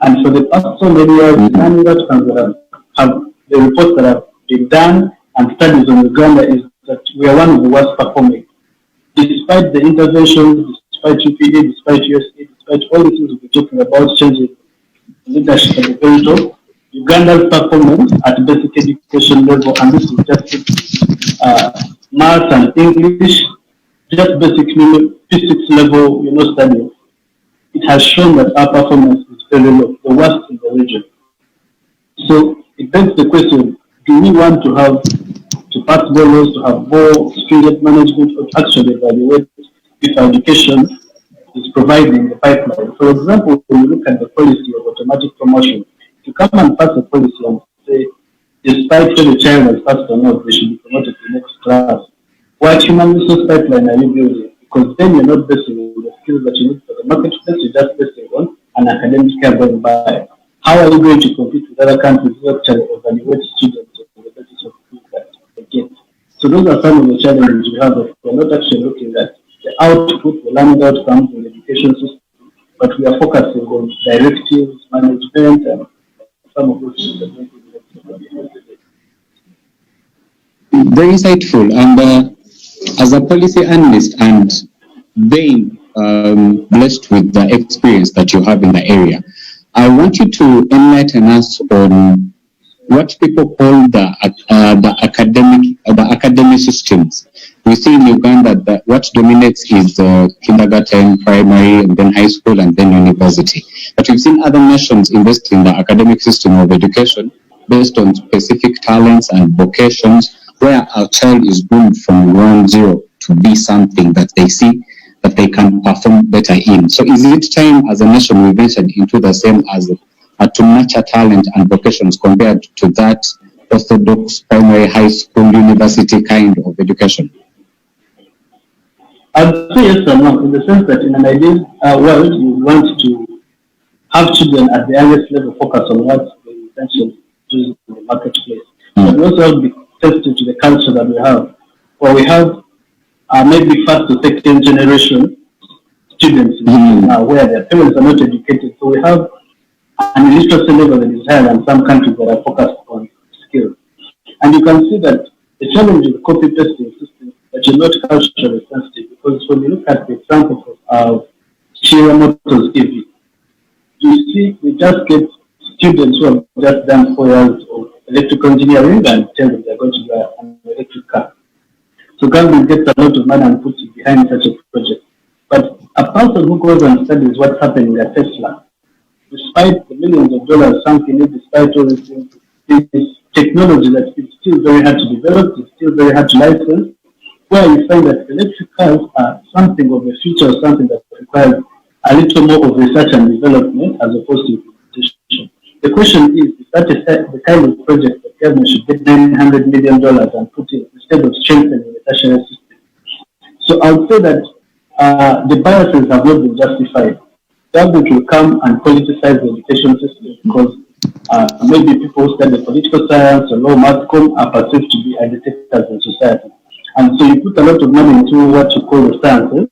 And for the past so many years, learning outcomes that have the reports that have been done and studies on Uganda is that we are one of the worst performing. Despite the interventions, despite UPE, despite USA, despite all the things we've been talking about, changing leadership at the very top, Uganda's performance at basic education level, and this is just math and English, just basic physics level, studies. It has shown that our performance is very low, the worst in the region. So it begs the question: do we want to pass more laws, to have more stringent management, or to actually evaluate if our education is providing the pipeline? For example, when you look at the policy of automatic promotion, to come and pass a policy and say, despite whether the child has passed or not, they should be promoted to the next class. What human resource pipeline are you building? Because then you're not basing on the skills that you need for the marketplace, you're just basing on an academic care going by. How are you going to compete with other countries who actually evaluate students on the basis of skills that they get? So those are some of the challenges we have. We're not actually looking at the output, the learning outcomes in the education system, but we are focusing on directives, management, and some of those things that Very insightful. And as a policy analyst and being blessed with the experience that you have in the area, I want you to enlighten us on what people call the academic systems. We see in Uganda that what dominates is kindergarten, primary, and then high school, and then university. But we've seen other nations invest in the academic system of education based on specific talents and vocations, where our child is groomed from ground zero to be something that they see that they can perform better in. So is it time as a nation we ventured into the same as to nurture talent and vocations compared to that orthodox primary, high school, university kind of education? I'd say yes or no, in the sense that in an ideal world, you want to have children at the earliest level focus on what they essentially do in the marketplace. But we also have to be sensitive to the culture that we have, where we have maybe first to second generation students now, where their parents are not educated. So we have an illiteracy level that is higher than some countries that are focused on skills. And you can see that the challenge with copy-pasting systems that you're not culturally sensitive, because when you look at the example of Shira Motors EV, you see we just get students who have just done 4 years of electrical engineering and tell them they're going to buy an electric car. So government gets a lot of money and puts it behind such a project. But a person who goes and studies what's happening at Tesla, despite the millions of dollars sunk in it, despite all these things, this technology that is still very hard to develop, it's still very hard to license, where you find that electric cars are something of the future, something that requires a little more of research and development as opposed to implementation. The question is that the kind of project that government should get $900 million and put in instead of strengthening the tertiary system? So I would say that the biases have not been justified. Government will come and politicize the education system because maybe people who study political science or law, math, are perceived to be agitators in society. And so you put a lot of money into what you call the sciences,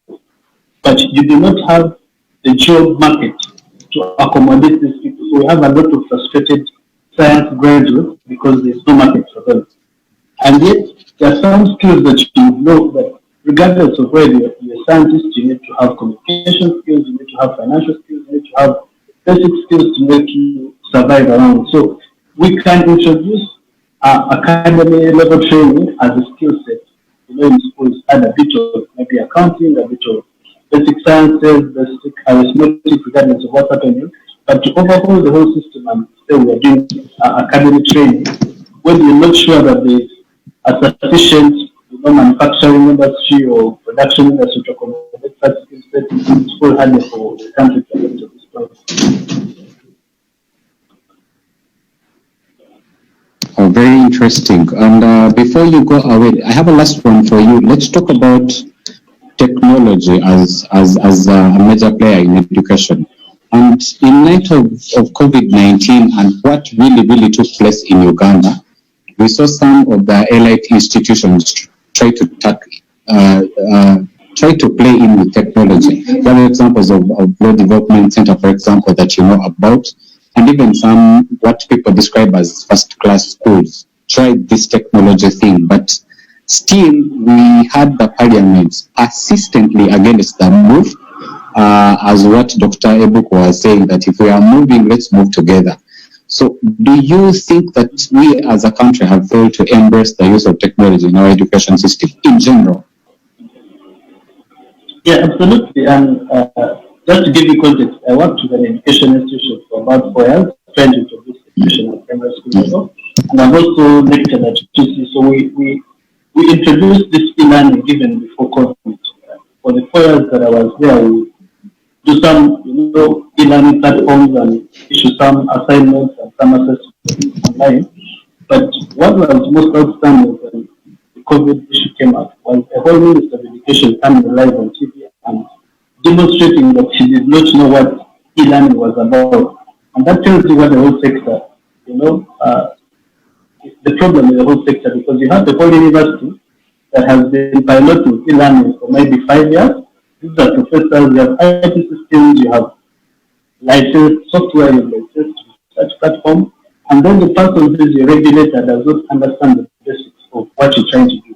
but you do not have the job market to accommodate these people. So we have a lot of frustrated science graduates because there's no market for them. And yet, there are some skills that you know that regardless of where you're a scientist, you need to have communication skills, you need to have financial skills, you need to have basic skills to make you survive around. So we can introduce academy level training as a skill set. In schools, add a bit of maybe accounting, a bit of basic sciences, basic arithmetic, regardless of what's happening. But to overhaul the whole system and say we are doing academic training, when you're not sure that there's a sufficient manufacturing industry or production industry to accommodate such skill set, it's full harder for the country to get to this point. Oh, very interesting. And before you go away, I have a last one for you. Let's talk about technology as a major player in education. And in light of COVID-19 and what really took place in Uganda, we saw some of the elite institutions try to play in with technology. There are examples of Law Development Center, for example, that you know about, and even some what people describe as first-class schools tried this technology thing, but still we had the parliament persistently against the move, as what Dr. Ebuk was saying, that if we are moving, let's move together. So do you think that we as a country have failed to embrace the use of technology in our education system in general? Yeah, absolutely. And just to give you context, I worked with an education institution for about 4 years, trying to introduce education at primary school level. And I've also lectured at TC. So we introduced this e-learning given before COVID. For the 4 years that I was there, we do some, e-learning platforms and issue some assignments and some assessments online. But what was most outstanding when the COVID issue came up was a whole Minister of Education coming live on TV and demonstrating that she did not know what e-learning was about. And that tells you what the whole sector, the problem in the whole sector, because you have the whole university that has been piloting e-learning for maybe 5 years. These are professors, you have IT systems, you have licensed software, you have licensed research platform, and then the person who is your regulator does not understand the basics of what you're trying to do.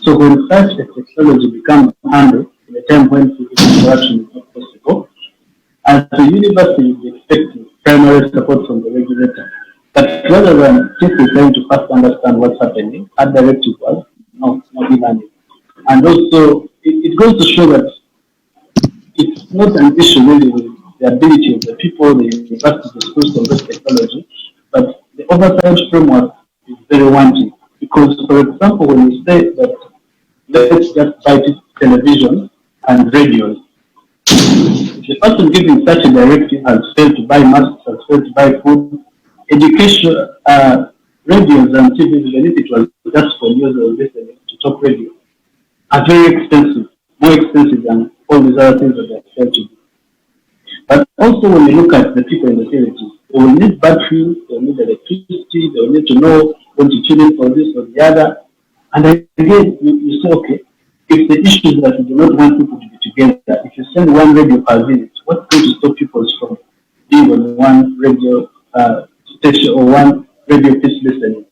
So when such a technology becomes handled in a time when physical interaction is not possible, as a university you'll be expecting primary support from the regulator. But rather than simply trying to first understand what's happening, our directive was no e-learning. And also it goes to show that it's not an issue really with the ability of the people, the university, the schools to embrace technology, but the oversight framework is very wanting. Because, for example, when you say that let's just buy television and radios, the person giving such a directive has failed to buy masks, has failed to buy food, education, radios and TVs, even if it was just for news or listening to talk radio, are very expensive, more expensive than all these other things that they have failed to do. But also when you look at the people in the villages, they will need batteries, they will need electricity, they will need to know when to tune in for this or the other. And again, you say, okay, if the issue is that you do not want people to be together, if you send one radio per visit, what's going to stop people from being on one radio station or one radio piece listening?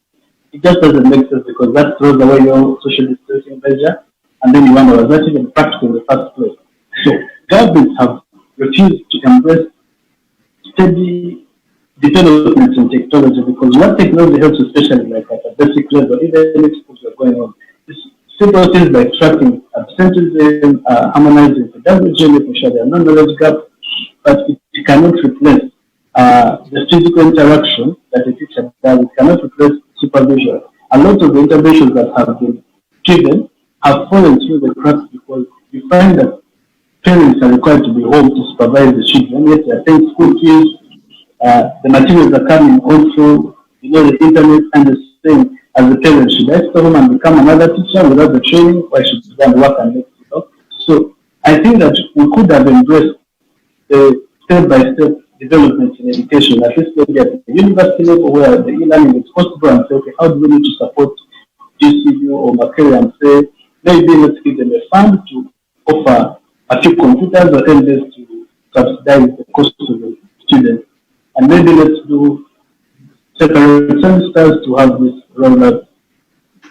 It just doesn't make sense because that throws away your social distancing measure, and then you wonder, was that even practical in the first place? So governments have refused to embrace steady developments in technology because what technology helps, especially like at a basic level, even if schools are going on, is simple things like tracking absenteeism, harmonizing pedagogy, making sure there are no knowledge gaps, but it cannot replace the physical interaction that a teacher does. It cannot replace supervision. A lot of the interventions that have been given have fallen through the cracks because you find that parents are required to be home to supervise the children, yet they are paying school fees, the materials are coming also, the internet, and the same as the parents. Should I stay home and become another teacher without the training, or should I go and work and make it up? So I think that we could have embraced the step-by-step development in education, at least maybe at the university level where the e-learning is possible, and say, okay, how do we need to support GCU or Macquarie, and say, maybe let's give them a fund to offer a few computers or LDs to subsidize the cost of the students. And maybe let's do separate semesters to have this rollout.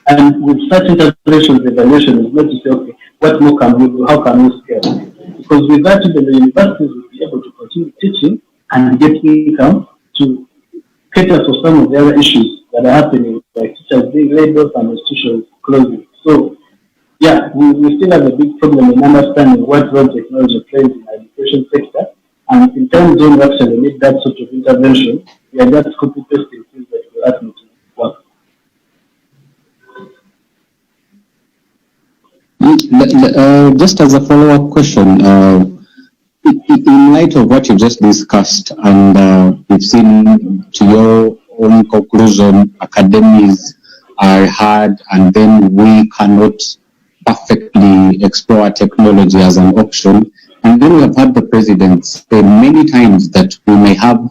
And with such interventions, the evaluation is not to say, okay, what more can we do? How can we scale? Because with that, even the universities will be able to continue teaching and get income to cater for some of the other issues that are happening, like teachers being laid off and institutions closing. So, yeah, we still have a big problem in understanding what role technology plays in the education sector. And in terms of actually need that sort of intervention, we are just copy-pasting things that we ask them to work. Just as a follow-up question, in light of what you just discussed, and we've seen to your own conclusion, academies are hard, and then we cannot perfectly explore technology as an option. And then we have had the president say many times that we may have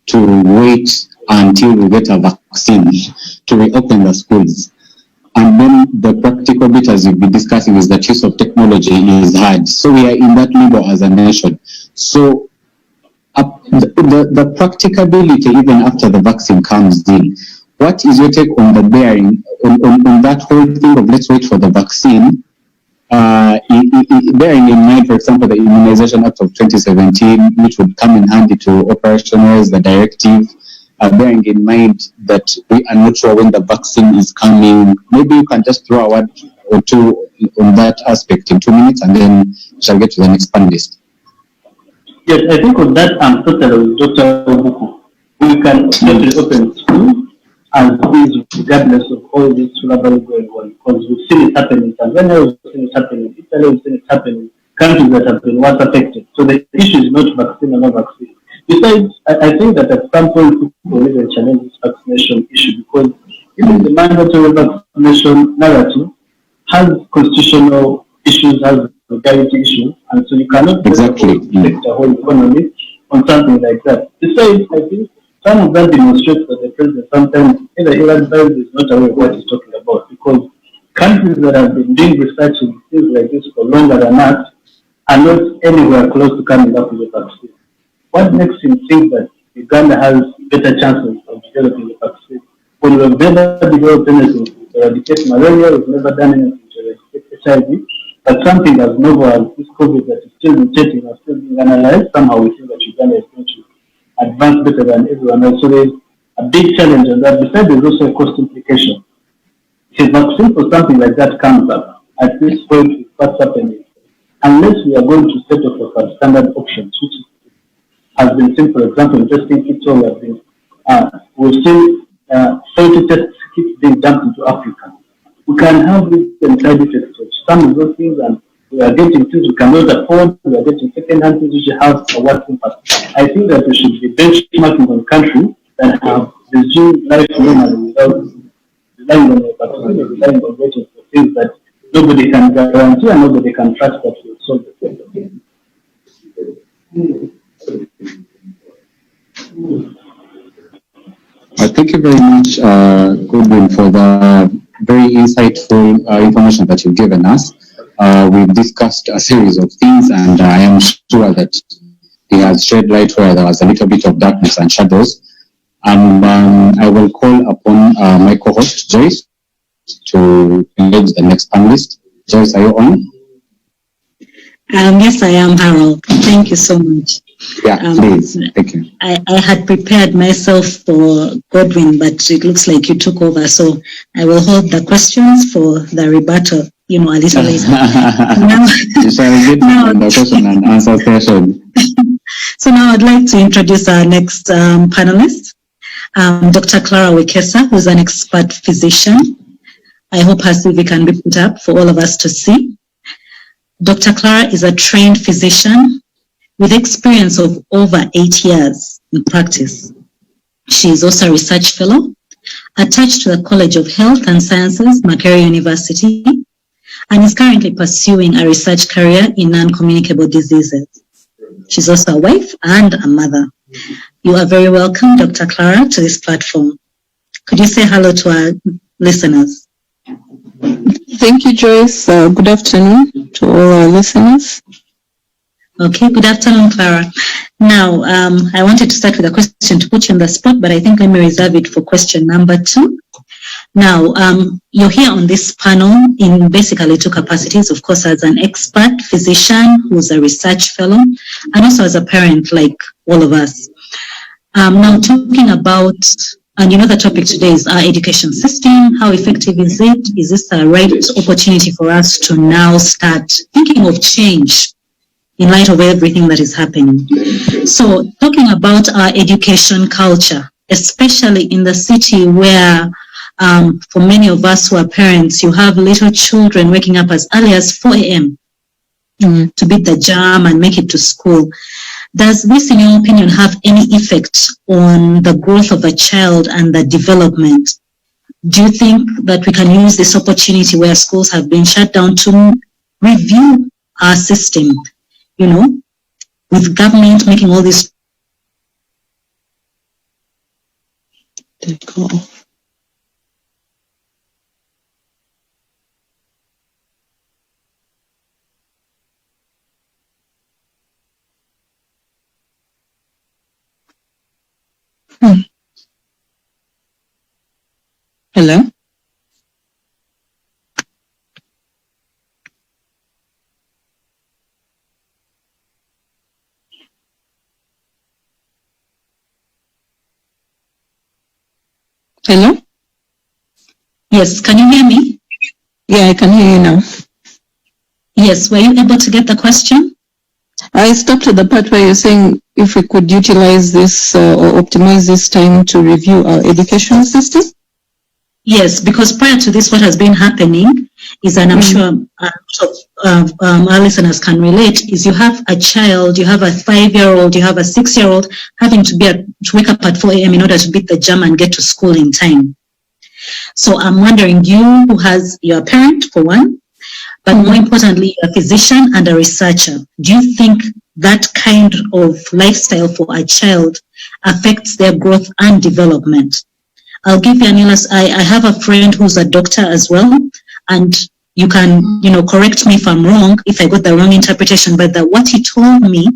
to wait until we get a vaccine to reopen the schools. And then the practical bit, as you've been discussing, is that use of technology is hard. So we are in that limbo as a nation. So the practicability, even after the vaccine comes in, what is your take on the bearing on that whole thing of let's wait for the vaccine? Bearing in mind, for example, the Immunization Act of 2017, which would come in handy to operationalize the directive, bearing in mind that we are not sure when the vaccine is coming. Maybe you can just throw a word or two on that aspect in 2 minutes, and then we shall get to the next panelist. Yes, I think on that I'm totally with Dr. Obuku. We can totally open school as is regardless of all this trouble going on, because we've seen it happen in Tanzania, we've seen it happen in Italy, we've seen it happen in countries that have been worse affected. So the issue is not vaccine or no vaccine. Besides, I think that at some point people will even challenge this vaccination issue, because even the mandatory vaccination narrative has constitutional issues, has legality issues, and so you cannot Exactly. affect the whole economy on something like that. Besides, I think some of that demonstrates that the president sometimes either ill-advised is not aware of what he's talking about, because countries that have been doing research in things like this for longer than us are not anywhere close to coming up with a vaccine. What makes him think that Uganda has better chances of developing a vaccine when we've never developed anything to eradicate malaria, we've never done anything to eradicate HIV, but something as novel as this COVID that is still mutating and still being analyzed, somehow we think that Uganda is going to advance better than everyone else. So there's a big challenge on that. Besides, there's also a cost implication. If a vaccine for something like that comes up at this point with what's happening, unless we are going to set up for substandard options, which has been seen, for example, in testing kits, we have been, we've seen faulty test kits being dumped into Africa. We can have these side effects of some of those things, and we are getting things we cannot afford, we are getting second-hand things which have a worse impact. I think that we should be benchmarking on countries that have resumed life normally without relying on a vaccine, relying on waiting for things that nobody can guarantee and nobody can trust that will solve the problem. Thank you very much, Goodwin, for the very insightful information that you've given us. We've discussed a series of things, and I am sure that he has shed light where there was a little bit of darkness and shadows. And I will call upon my co-host, Joyce, to engage the next panelist. Joyce, are you on? Yes, I am, Harold. Thank you so much. Yeah, please. Thank you. I had prepared myself for Godwin, but it looks like you took over. So I will hold the questions for the rebuttal, a little later. You shall get the question and answer session. So now I'd like to introduce our next panelist, Dr. Clara Wekesa, who's an expert physician. I hope her CV can be put up for all of us to see. Dr. Clara is a trained physician with experience of over 8 years in practice. She is also a research fellow attached to the College of Health and Sciences, Makerere University, and is currently pursuing a research career in non-communicable diseases. She's also a wife and a mother. You are very welcome, Dr. Clara, to this platform. Could you say hello to our listeners? Thank you, Joyce. Good afternoon to all our listeners. Okay, good afternoon, Clara. Now, I wanted to start with a question to put you on the spot, but I think let me reserve it for question number 2. Now, you're here on this panel in basically 2 capacities, of course, as an expert physician who's a research fellow, and also as a parent like all of us. Now, talking about, and the topic today is our education system. How effective is it? Is this the right opportunity for us to now start thinking of change in light of everything that is happening? So talking about our education culture, especially in the city where for many of us who are parents, you have little children waking up as early as 4 a.m. To beat the jam and make it to school. Does this, in your opinion, have any effect on the growth of a child and the development? Do you think that we can use this opportunity where schools have been shut down to review our system, with government making all this? Hello? Hello? Yes, can you hear me? Yeah, I can hear you now. Yes, were you able to get the question? I stopped at the part where you're saying if we could utilize this or optimize this time to review our education system. Yes, because prior to this, what has been happening is, and I'm sure our listeners can relate, is you have a child, you have a 5-year-old, you have a 6-year-old having to wake up at 4 a.m. in order to beat the jam and get to school in time. So I'm wondering, you who you're a parent for one, but more importantly, a physician and a researcher, do you think that kind of lifestyle for a child affects their growth and development? I'll give you an illustration. I have a friend who's a doctor as well, and you can, correct me if I'm wrong, if I got the wrong interpretation, but what he told me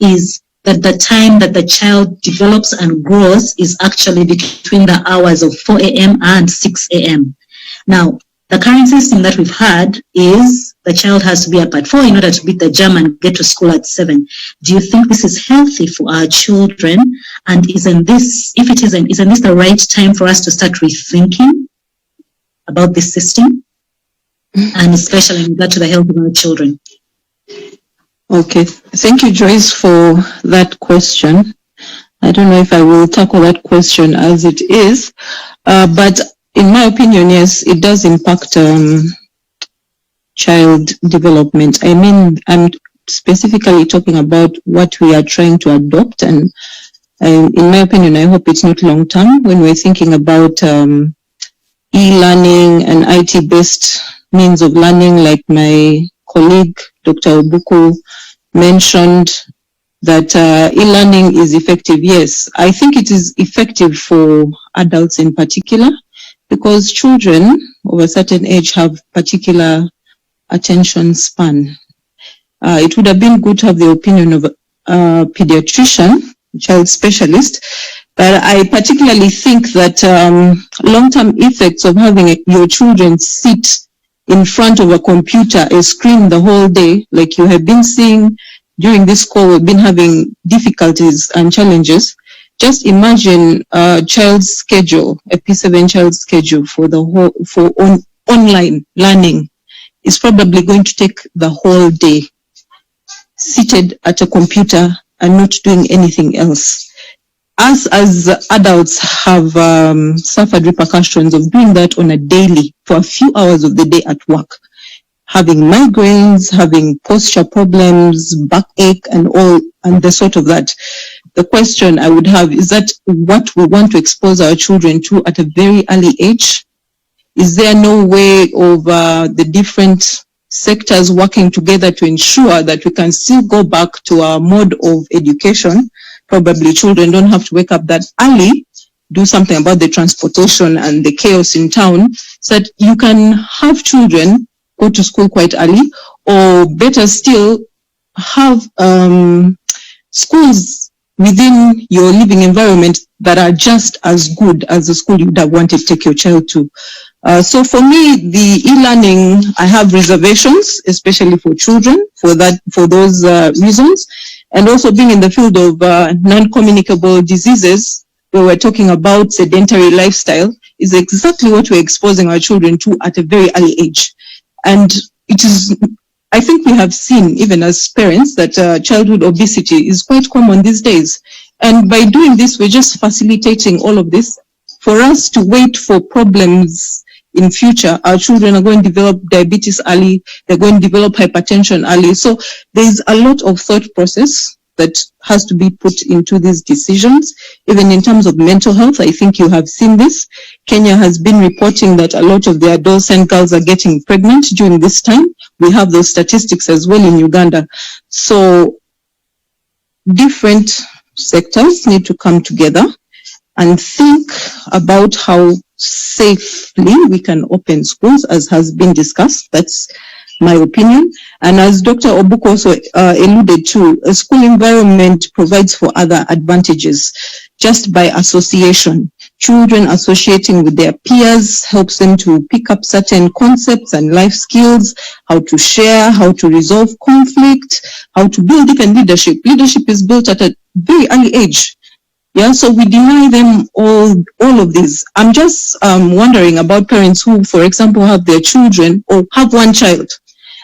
is that the time that the child develops and grows is actually between the hours of 4 a.m. and 6 a.m. Now, the current system that we've had is the child has to be up at 4 in order to beat the jam and get to school at 7. Do you think this is healthy for our children? And isn't this the right time for us to start rethinking about this system? And especially in regard to the health of our children. Okay, thank you, Joyce, for that question. I don't know if I will tackle that question as it is, but in my opinion, yes, it does impact child development. I mean, I'm specifically talking about what we are trying to adopt, and in my opinion, I hope it's not long term when we're thinking about e-learning and IT-based means of learning, like my colleague, Dr. Obuko, mentioned that e-learning is effective. Yes, I think it is effective for adults in particular, because children of a certain age have particular attention span. It would have been good to have the opinion of a pediatrician, child specialist, but I particularly think that long-term effects of having your children sit in front of a computer, a screen the whole day, like you have been seeing during this call, we've been having difficulties and challenges. Just imagine a child's schedule, a P7 child's schedule for online learning is probably going to take the whole day, seated at a computer and not doing anything else. Us as adults have suffered repercussions of doing that on a daily for a few hours of the day at work, having migraines, having posture problems, backache, and the sort of that. The question I would have is that what we want to expose our children to at a very early age? Is there no way of the different sectors working together to ensure that we can still go back to our mode of education? Probably children don't have to wake up that early, do something about the transportation and the chaos in town, so that you can have children go to school quite early, or better still, have schools within your living environment that are just as good as the school you would have wanted to take your child to. So for me, the e-learning, I have reservations, especially for children, for those reasons. And also being in the field of non-communicable diseases, where we're talking about sedentary lifestyle, is exactly what we're exposing our children to at a very early age. And it is, I think we have seen, even as parents, that childhood obesity is quite common these days. And by doing this, we're just facilitating all of this. For us to wait for problems in future, our children are going to develop diabetes early, they're going to develop hypertension early. So there's a lot of thought process that has to be put into these decisions. Even in terms of mental health, I think you have seen this. Kenya has been reporting that a lot of the adolescent girls are getting pregnant during this time. We have those statistics as well in Uganda. So different sectors need to come together and think about how safely we can open schools, as has been discussed. That's my opinion. And as Dr. Obuko also alluded to, a school environment provides for other advantages just by association. Children associating with their peers helps them to pick up certain concepts and life skills, how to share, how to resolve conflict, how to build even leadership. Leadership is built at a very early age. Yeah, so we deny them all of these. I'm just wondering about parents who, for example, have their children or have one child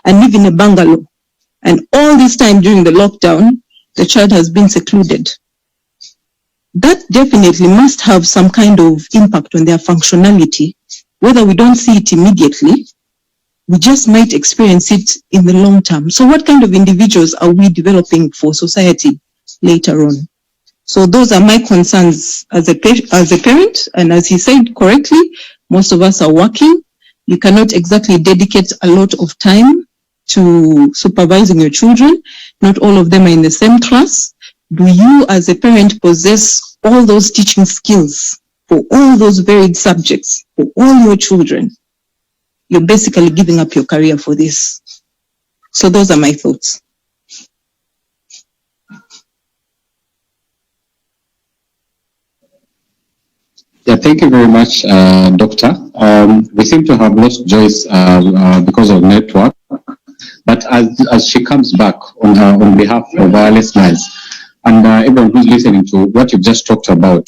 and live in a bungalow. And all this time during the lockdown, the child has been secluded. That definitely must have some kind of impact on their functionality. Whether we don't see it immediately, we just might experience it in the long term. So what kind of individuals are we developing for society later on? So those are my concerns as a parent. And as he said correctly, most of us are working. You cannot exactly dedicate a lot of time to supervising your children. Not all of them are in the same class. Do you as a parent possess all those teaching skills for all those varied subjects for all your children? You're basically giving up your career for this. So those are my thoughts. Yeah, thank you very much, Doctor. We seem to have lost Joyce because of network, but as she comes back on behalf of our listeners and everyone who's listening to what you've just talked about,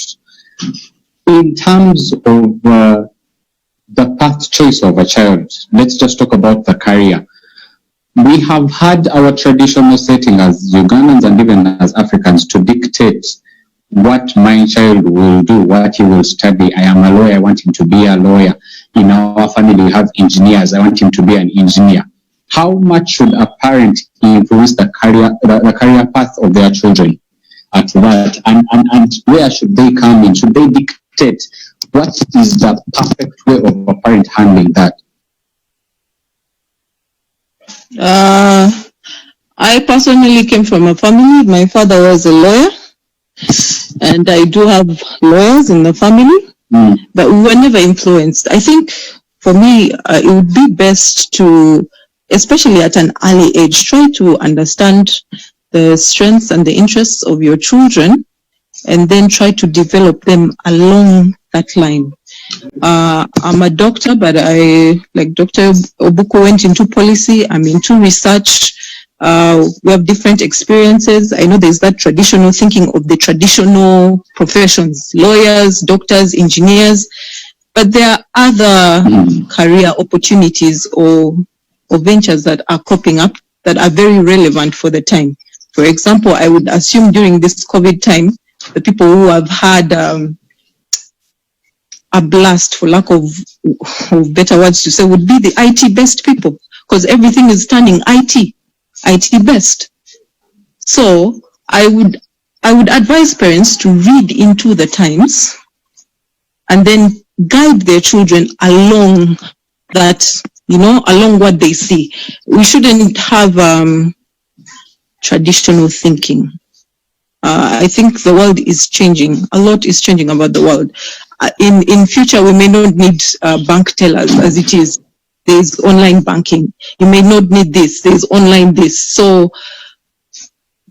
in terms of the path choice of a child, let's just talk about the career. We have had our traditional setting as Ugandans and even as Africans to dictate what my child will do, what he will study. I am a lawyer, I want him to be a lawyer. In our family, we have engineers, I want him to be an engineer. How much should a parent influence the career path of their children at that? And where should they come in? Should they dictate what is the perfect way of a parent handling that? I personally came from a family. My father was a lawyer, and I do have lawyers in the family, but we were never influenced. I think for me, it would be best to, especially at an early age, try to understand the strengths and the interests of your children, and then try to develop them along that line. I'm a doctor, but I, like Dr. Obuko, went into policy. I'm into research. We have different experiences. I know there's that traditional thinking of the traditional professions, lawyers, doctors, engineers, but there are other career opportunities or ventures that are cropping up that are very relevant for the time. For example, I would assume during this COVID time, the people who have had a blast, for lack of better words to say, would be the IT-based people, because everything is turning IT-based. So I would advise parents to read into the times and then guide their children along that, along what they see. We shouldn't have traditional thinking. I think the world is changing. A lot is changing about the world. In future, we may not need bank tellers as it is. There's online banking. You may not need this. There's online this. So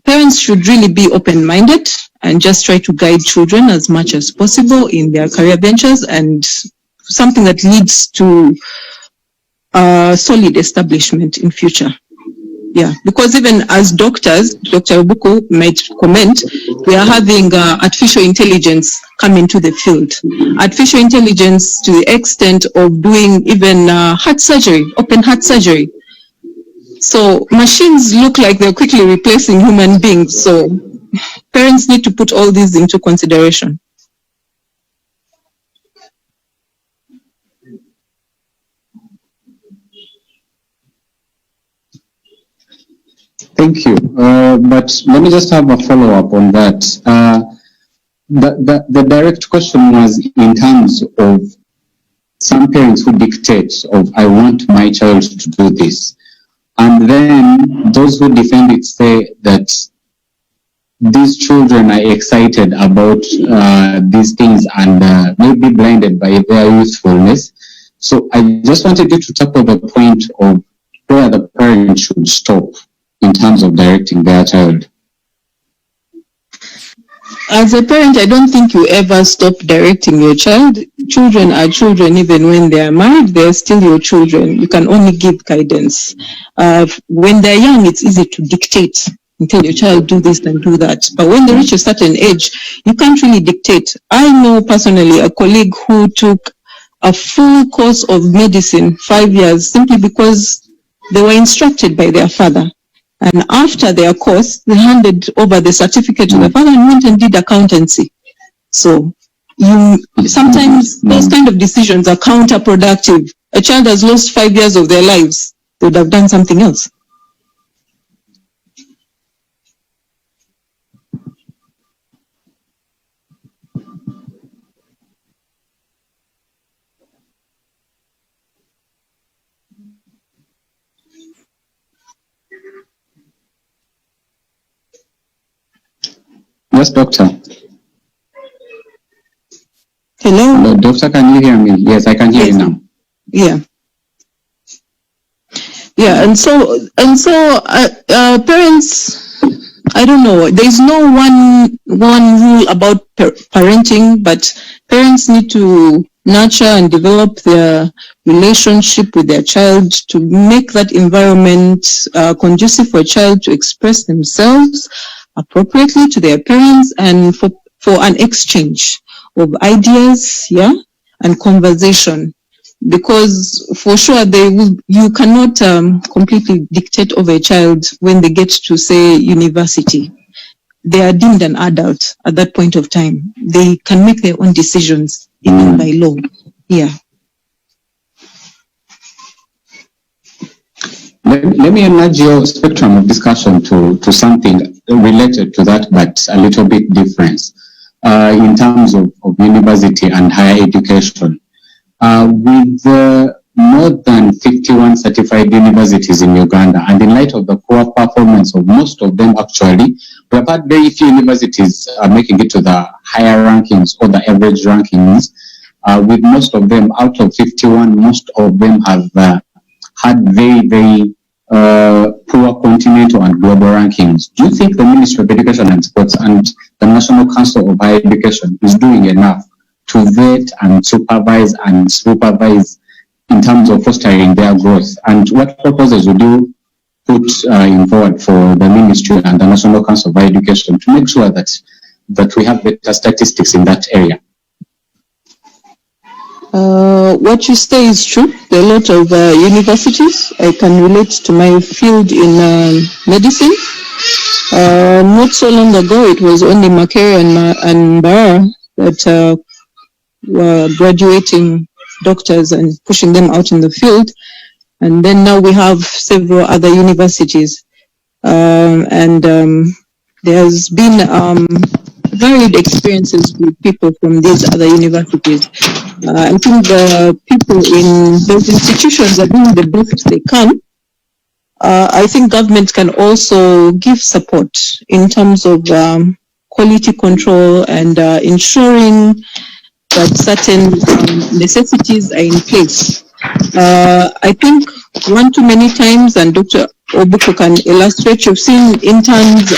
parents should really be open-minded and just try to guide children as much as possible in their career ventures and something that leads to solid establishment in future. Yeah, because even as doctors, Dr. Obuko might comment, we are having artificial intelligence come into the field. Artificial intelligence to the extent of doing even heart surgery, open heart surgery. So machines look like they're quickly replacing human beings. So parents need to put all these into consideration. Thank you. But let me just have a follow-up on that. The direct question was in terms of some parents who dictate of, I want my child to do this. And then those who defend it say that these children are excited about these things and may be blinded by their youthfulness. So I just wanted you to tackle the point of where the parent should stop in terms of directing their child. As a parent, I don't think you ever stop directing your child. Children are children even when they are married. They're still your children. You can only give guidance. When they're young, it's easy to dictate, and tell your child do this and do that. But when they reach a certain age, you can't really dictate. I know personally a colleague who took a full course of medicine, 5 years, simply because they were instructed by their father. And after their course, they handed over the certificate to the father and went and did accountancy. So sometimes those kind of decisions are counterproductive. A child has lost 5 years of their lives. They would have done something else. Yes, doctor. Hello? Doctor, can you hear me? Yes, I can hear you now. Yeah. Yeah, and so parents, I don't know, there's no one rule about parenting, but parents need to nurture and develop their relationship with their child to make that environment conducive for a child to express themselves appropriately to their parents, and for an exchange of ideas, yeah, and conversation. Because for sure you cannot completely dictate over a child when they get to, say, university. They are deemed an adult at that point of time. They can make their own decisions, even by law. Yeah. Let me enlarge your spectrum of discussion to something related to that, but a little bit different in terms of university and higher education. With more than 51 certified universities in Uganda, and in light of the poor performance of most of them, actually, we have had very few universities making it to the higher rankings or the average rankings. With most of them, out of 51, most of them have had very, very poor continental and global rankings. Do you think the Ministry of Education and Sports and the National Council of Higher Education is doing enough to vet and supervise in terms of fostering their growth? And what proposals would you put in forward for the Ministry and the National Council of Higher Education to make sure that we have better statistics in that area? What you say is true. There are a lot of universities. I can relate to my field in medicine. Not so long ago, it was only Makerere and Bara that were graduating doctors and pushing them out in the field. And then now we have several other universities. And there has been varied experiences with people from these other universities. I think the people in those institutions are doing the best they can. I think government can also give support in terms of quality control and ensuring that certain necessities are in place. I think one too many times, and Dr. Obuku can illustrate, you've seen interns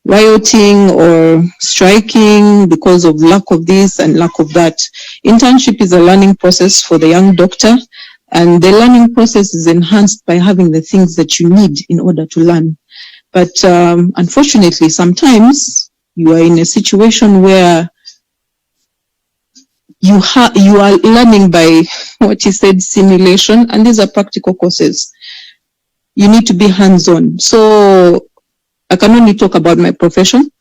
rioting or striking because of lack of this and lack of that. Internship is a learning process for the young doctor, and the learning process is enhanced by having the things that you need in order to learn. But unfortunately, sometimes you are in a situation where you are learning by what he said, simulation, and these are practical courses. You need to be hands-on. So I can only talk about my profession.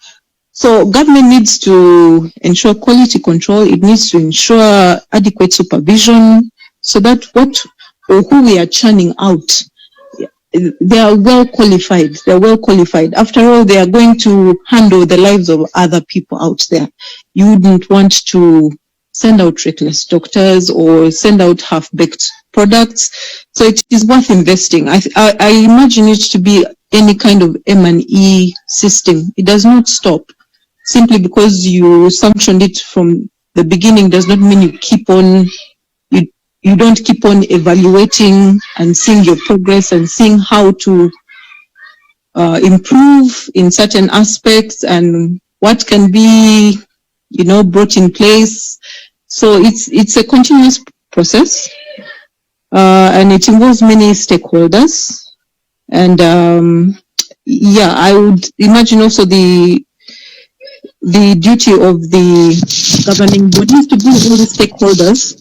So government needs to ensure quality control. It needs to ensure adequate supervision so that who we are churning out, they are well qualified. They are well qualified. After all, they are going to handle the lives of other people out there. You wouldn't want to send out reckless doctors or send out half-baked products. So it is worth investing. I imagine it to be any kind of M&E system. It does not stop. Simply because you sanctioned it from the beginning does not mean you keep on, you don't keep on evaluating and seeing your progress and seeing how to improve in certain aspects and what can be, brought in place. So it's a continuous process, and it involves many stakeholders. And yeah, I would imagine also the duty of the governing bodies to bring all the stakeholders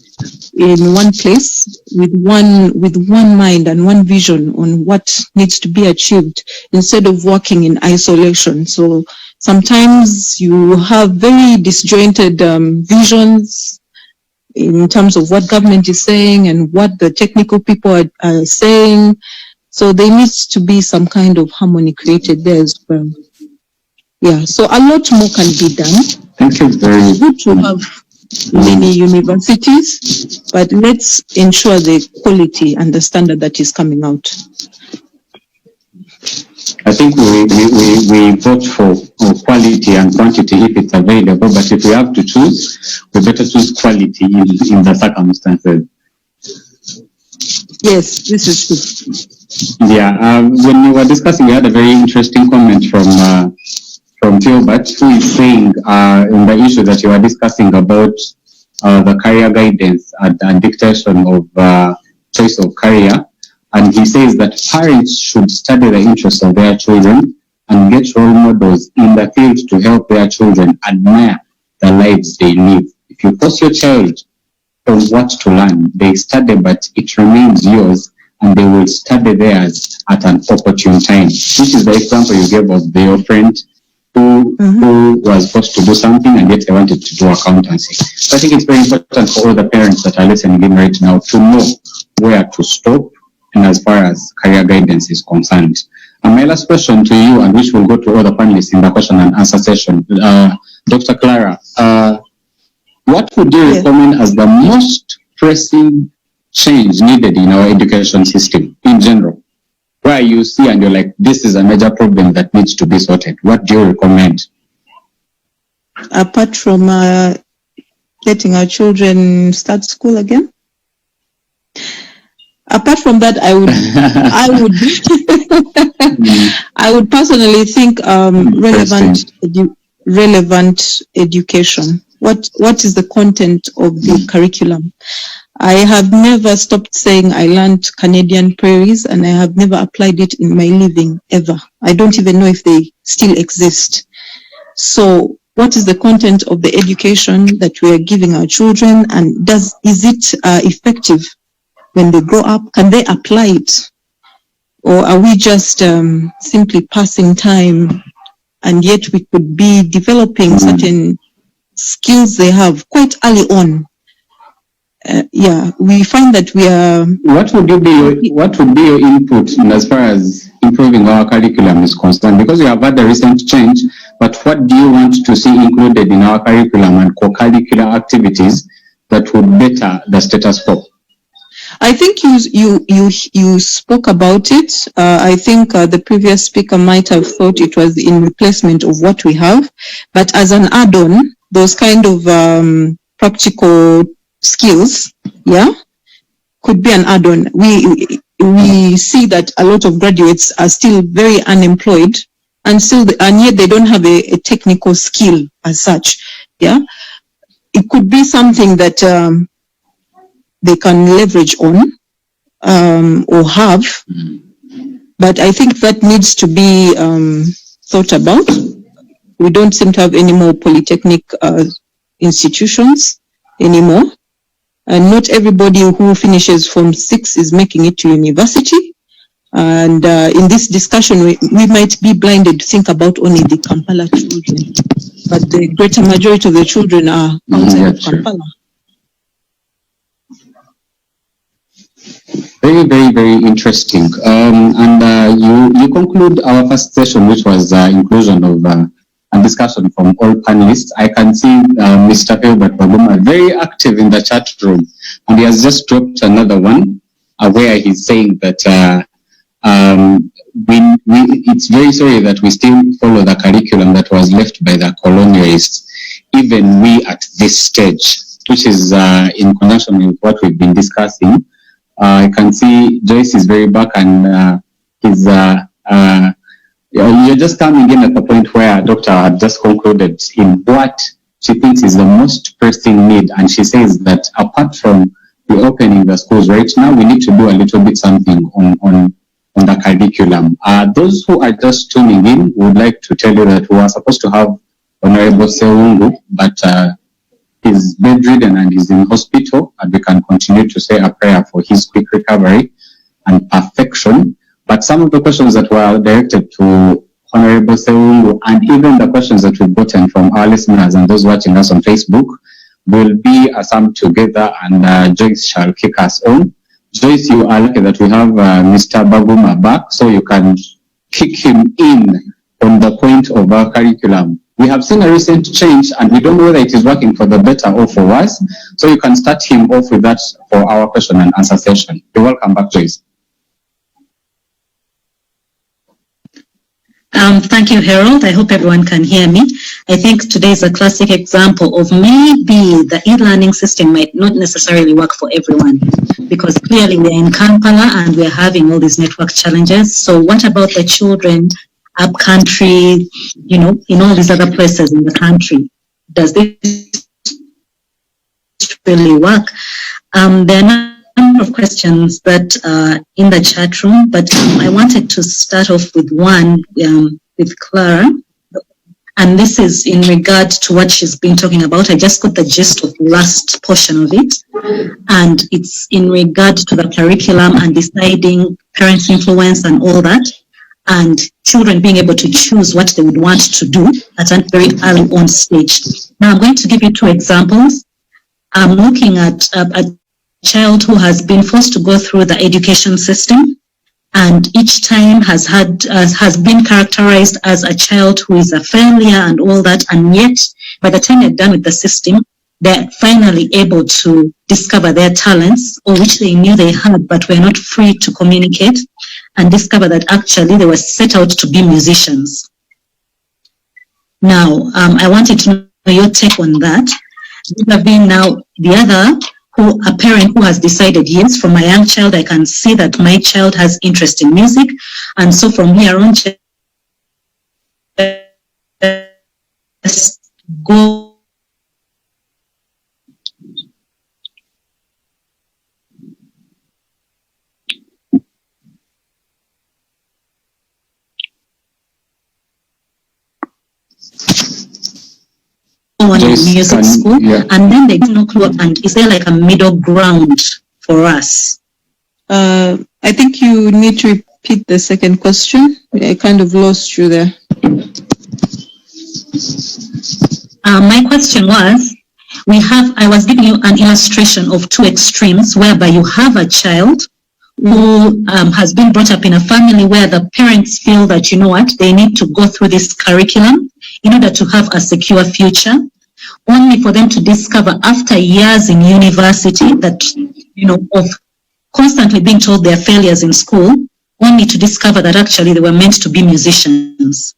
in one place with one mind and one vision on what needs to be achieved instead of working in isolation. So sometimes you have very disjointed visions in terms of what government is saying and what the technical people are saying. So there needs to be some kind of harmony created there as well. Yeah, so a lot more can be done. Thank you very much. It's good to have many universities, but let's ensure the quality and the standard that is coming out. I think we vote for quality and quantity if it's available, but if we have to choose, we better choose quality in the circumstances. Yes, this is true. Yeah, when we were discussing, we had a very interesting comment from Gilbert, who is saying in the issue that you were discussing about the career guidance and dictation of choice of career. And he says that parents should study the interests of their children and get role models in the field to help their children admire the lives they live. If you force your child on what to learn, they study, but it remains yours, and they will study theirs at an opportune time. Which is the example you gave of your friend who was forced to do something and yet they wanted to do accountancy. So I think it's very important for all the parents that are listening in right now to know where to stop and as far as career guidance is concerned. And my last question to you, and which will go to all the panelists in the question and answer session, Dr. Clara, what would you recommend as the most pressing change needed in our education system in general? Where you see and you're like, this is a major problem that needs to be sorted. What do you recommend? Apart from letting our children start school again? Apart from that, I would personally think relevant education. What is the content of the curriculum? I have never stopped saying I learned Canadian prairies, and I have never applied it in my living ever. I don't even know if they still exist. So what is the content of the education that we are giving our children, and is it effective when they grow up? Can they apply it? Or are we just simply passing time, and yet we could be developing certain skills they have quite early on? We find that we are. What would be your input in as far as improving our curriculum is concerned? Because we have had a recent change, but what do you want to see included in our curriculum and co-curricular activities that would better the status quo? I think you spoke about it. I think the previous speaker might have thought it was in replacement of what we have, but as an add-on, those kind of practical skills, could be an add-on. We see that a lot of graduates are still very unemployed, and yet they don't have a technical skill as such. It could be something that they can leverage on or have, but I think that needs to be thought about. We don't seem to have any more polytechnic institutions anymore, and not everybody who finishes Form 6 is making it to university. And in this discussion, we might be blinded to think about only the Kampala children, but the greater majority of the children are outside of Kampala. Very, very, very interesting. And you conclude our first session, which was inclusion of a discussion from all panelists. I can see Mr. Gilbert Baguma very active in the chat room, and he has just dropped another one where he's saying that it's very sorry that we still follow the curriculum that was left by the colonialists, even we at this stage, which is in conjunction with what we've been discussing. I can see Joyce is very back, and you're just coming in at the point where Dr. had just concluded in what she thinks is the most pressing need. And she says that apart from reopening the schools right now, we need to do a little bit something on on the curriculum. Those who are just tuning in would like to tell you that we are supposed to have Honorable Seungu, but he's bedridden and he's in hospital, and we can continue to say a prayer for his quick recovery and perfection. But some of the questions that were directed to Honorable Seungu, and even the questions that we've gotten from our listeners and those watching us on Facebook, will be summed together, and Joyce shall kick us on. Joyce, you are lucky that we have Mr. Baguma back, so you can kick him in on the point of our curriculum. We have seen a recent change, and we don't know whether it is working for the better or for worse. So you can start him off with that for our question and answer session. You're welcome back, Joyce. Thank you, Harold. I hope everyone can hear me. I think today is a classic example of maybe the e-learning system might not necessarily work for everyone, because clearly we're in Kampala and we're having all these network challenges. So what about the children up country, in all these other places in the country? Does this really work? There are a number of questions that are in the chat room, but I wanted to start off with one with Clara. And this is in regard to what she's been talking about. I just got the gist of the last portion of it. And it's in regard to the curriculum and deciding parents' influence and all that, and children being able to choose what they would want to do at a very early on stage. Now, I'm going to give you two examples. I'm looking at a child who has been forced to go through the education system, and each time has been characterized as a child who is a failure and all that, and yet by the time they're done with the system, they're finally able to discover their talents, or which they knew they had but were not free to communicate, and discover that actually they were set out to be musicians. Now, I wanted to know your take on that. You have been now the other, a parent who has decided, yes, from my young child, I can see that my child has interest in music. And so from here on, just go on in music school, and then they don't know clue. And is there like a middle ground for us? I think you need to repeat the second question. I kind of lost you there. My question was, I was giving you an illustration of two extremes, whereby you have a child who has been brought up in a family where the parents feel that, they need to go through this curriculum in order to have a secure future, only for them to discover after years in university that, of constantly being told they're failures in school, only to discover that actually they were meant to be musicians.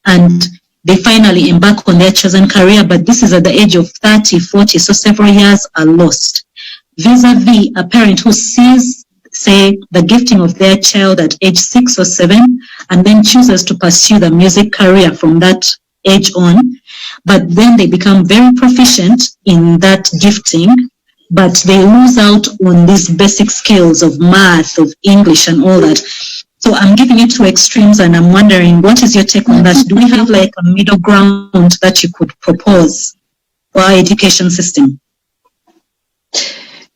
And they finally embark on their chosen career, but this is at the age of 30, 40, so several years are lost. Vis-a-vis a parent who sees, say, the gifting of their child at age 6 or 7, and then chooses to pursue the music career from that age on, but then they become very proficient in that gifting, but they lose out on these basic skills of math, of English and all that. So I'm giving you two extremes, and I'm wondering, what is your take on that? Do we have like a middle ground that you could propose for our education system?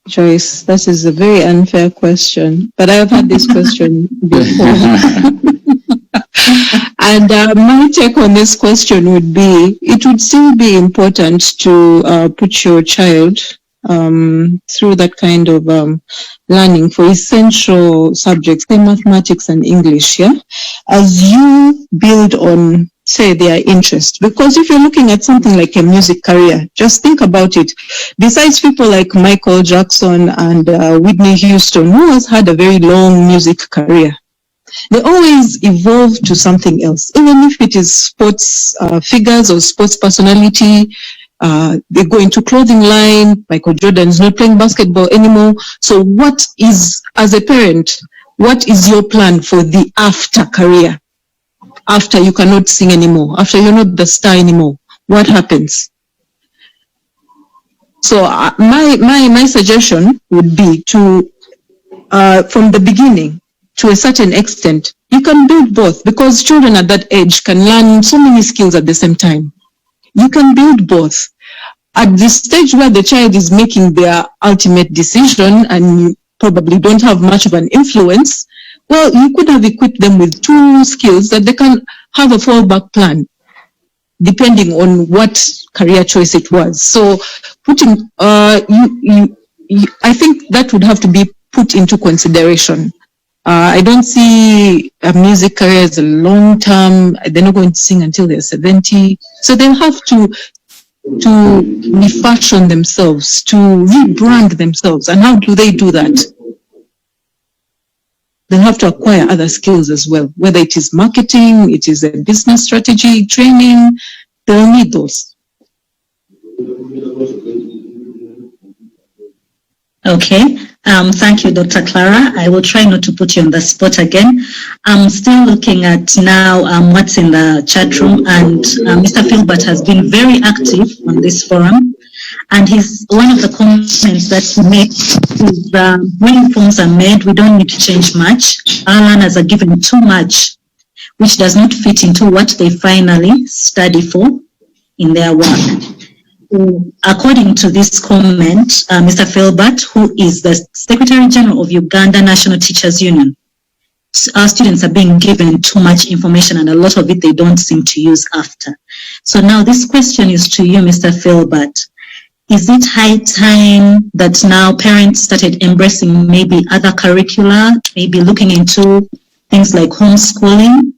Joyce, that is a very unfair question, but I've had this question before. And my take on this question would be, it would still be important to put your child through that kind of learning for essential subjects, like mathematics and English, as you build on, say, their interest. Because if you're looking at something like a music career, just think about it. Besides people like Michael Jackson and Whitney Houston, who has had a very long music career, they always evolve to something else, even if it is sports figures or sports personality. They go into clothing line. Michael Jordan is not playing basketball anymore. So what is, as a parent, what is your plan for the after career? After you cannot sing anymore, after you're not the star anymore, what happens? So my suggestion would be to, from the beginning, to a certain extent, you can build both, because children at that age can learn so many skills at the same time. You can build both. At the stage where the child is making their ultimate decision and you probably don't have much of an influence, well, you could have equipped them with 2 skills that they can have a fallback plan, depending on what career choice it was. So putting, I think that would have to be put into consideration. I don't see a music career as a long term. They're not going to sing until they're 70. So they'll have to refashion themselves, to rebrand themselves. And how do they do that? They'll have to acquire other skills as well, whether it is marketing, it is a business strategy, training, they'll need those. Okay. Thank you, Dr. Clara. I will try not to put you on the spot again. I'm still looking at now what's in the chat room, and Mr. Philbert has been very active on this forum. And one of the comments that he made is when forms are made, we don't need to change much. Our learners are given too much, which does not fit into what they finally study for in their work. According to this comment, Mr. Philbert, who is the Secretary General of Uganda National Teachers Union, our students are being given too much information, and a lot of it they don't seem to use after. So now this question is to you, Mr. Philbert. Is it high time that now parents started embracing maybe other curricula, maybe looking into things like homeschooling,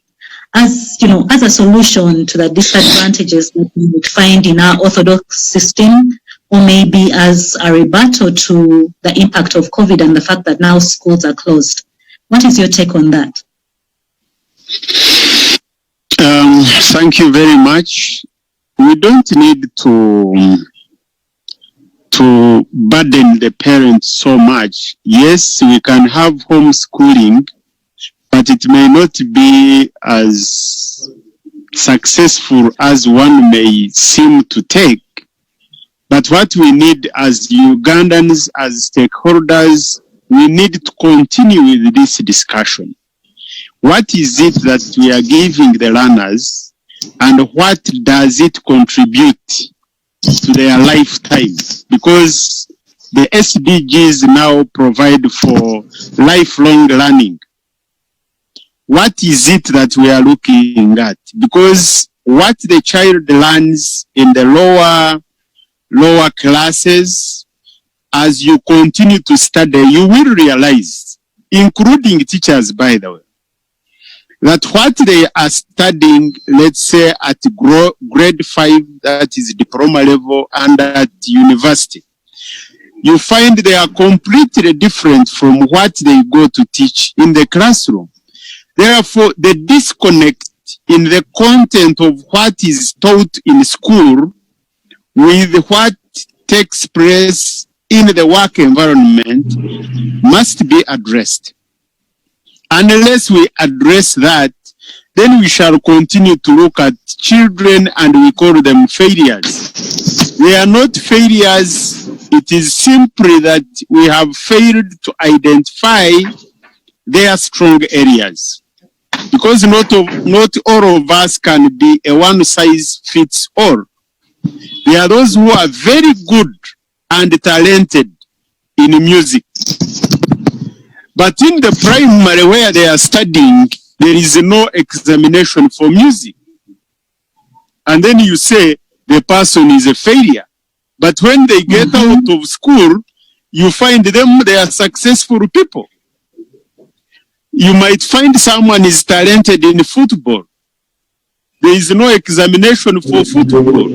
as you know, as a solution to the disadvantages that we would find in our orthodox system, or maybe as a rebuttal to the impact of COVID and the fact that now schools are closed? What is your take on that? Thank you very much. We don't need to burden the parents so much. Yes, we can have homeschooling, but it may not be as successful as one may seem to take. But what we need as Ugandans, as stakeholders, we need to continue with this discussion. What is it that we are giving the learners, and what does it contribute to their lifetime? Because the SDGs now provide for lifelong learning. What is it that we are looking at? Because what the child learns in the lower classes, as you continue to study, you will realize, including teachers, by the way, that what they are studying, let's say at grade 5, that is diploma level, and at university, you find they are completely different from what they go to teach in the classroom. Therefore, the disconnect in the content of what is taught in school with what takes place in the work environment must be addressed. Unless we address that, then we shall continue to look at children and we call them failures. They are not failures. It is simply that we have failed to identify their strong areas. Because not all of us can be a one-size-fits-all. There are those who are very good and talented in music. But in the primary where they are studying, there is no examination for music. And then you say the person is a failure. But when they get out of school, you find them, they are successful people. You might find someone is talented in football. There is no examination for football.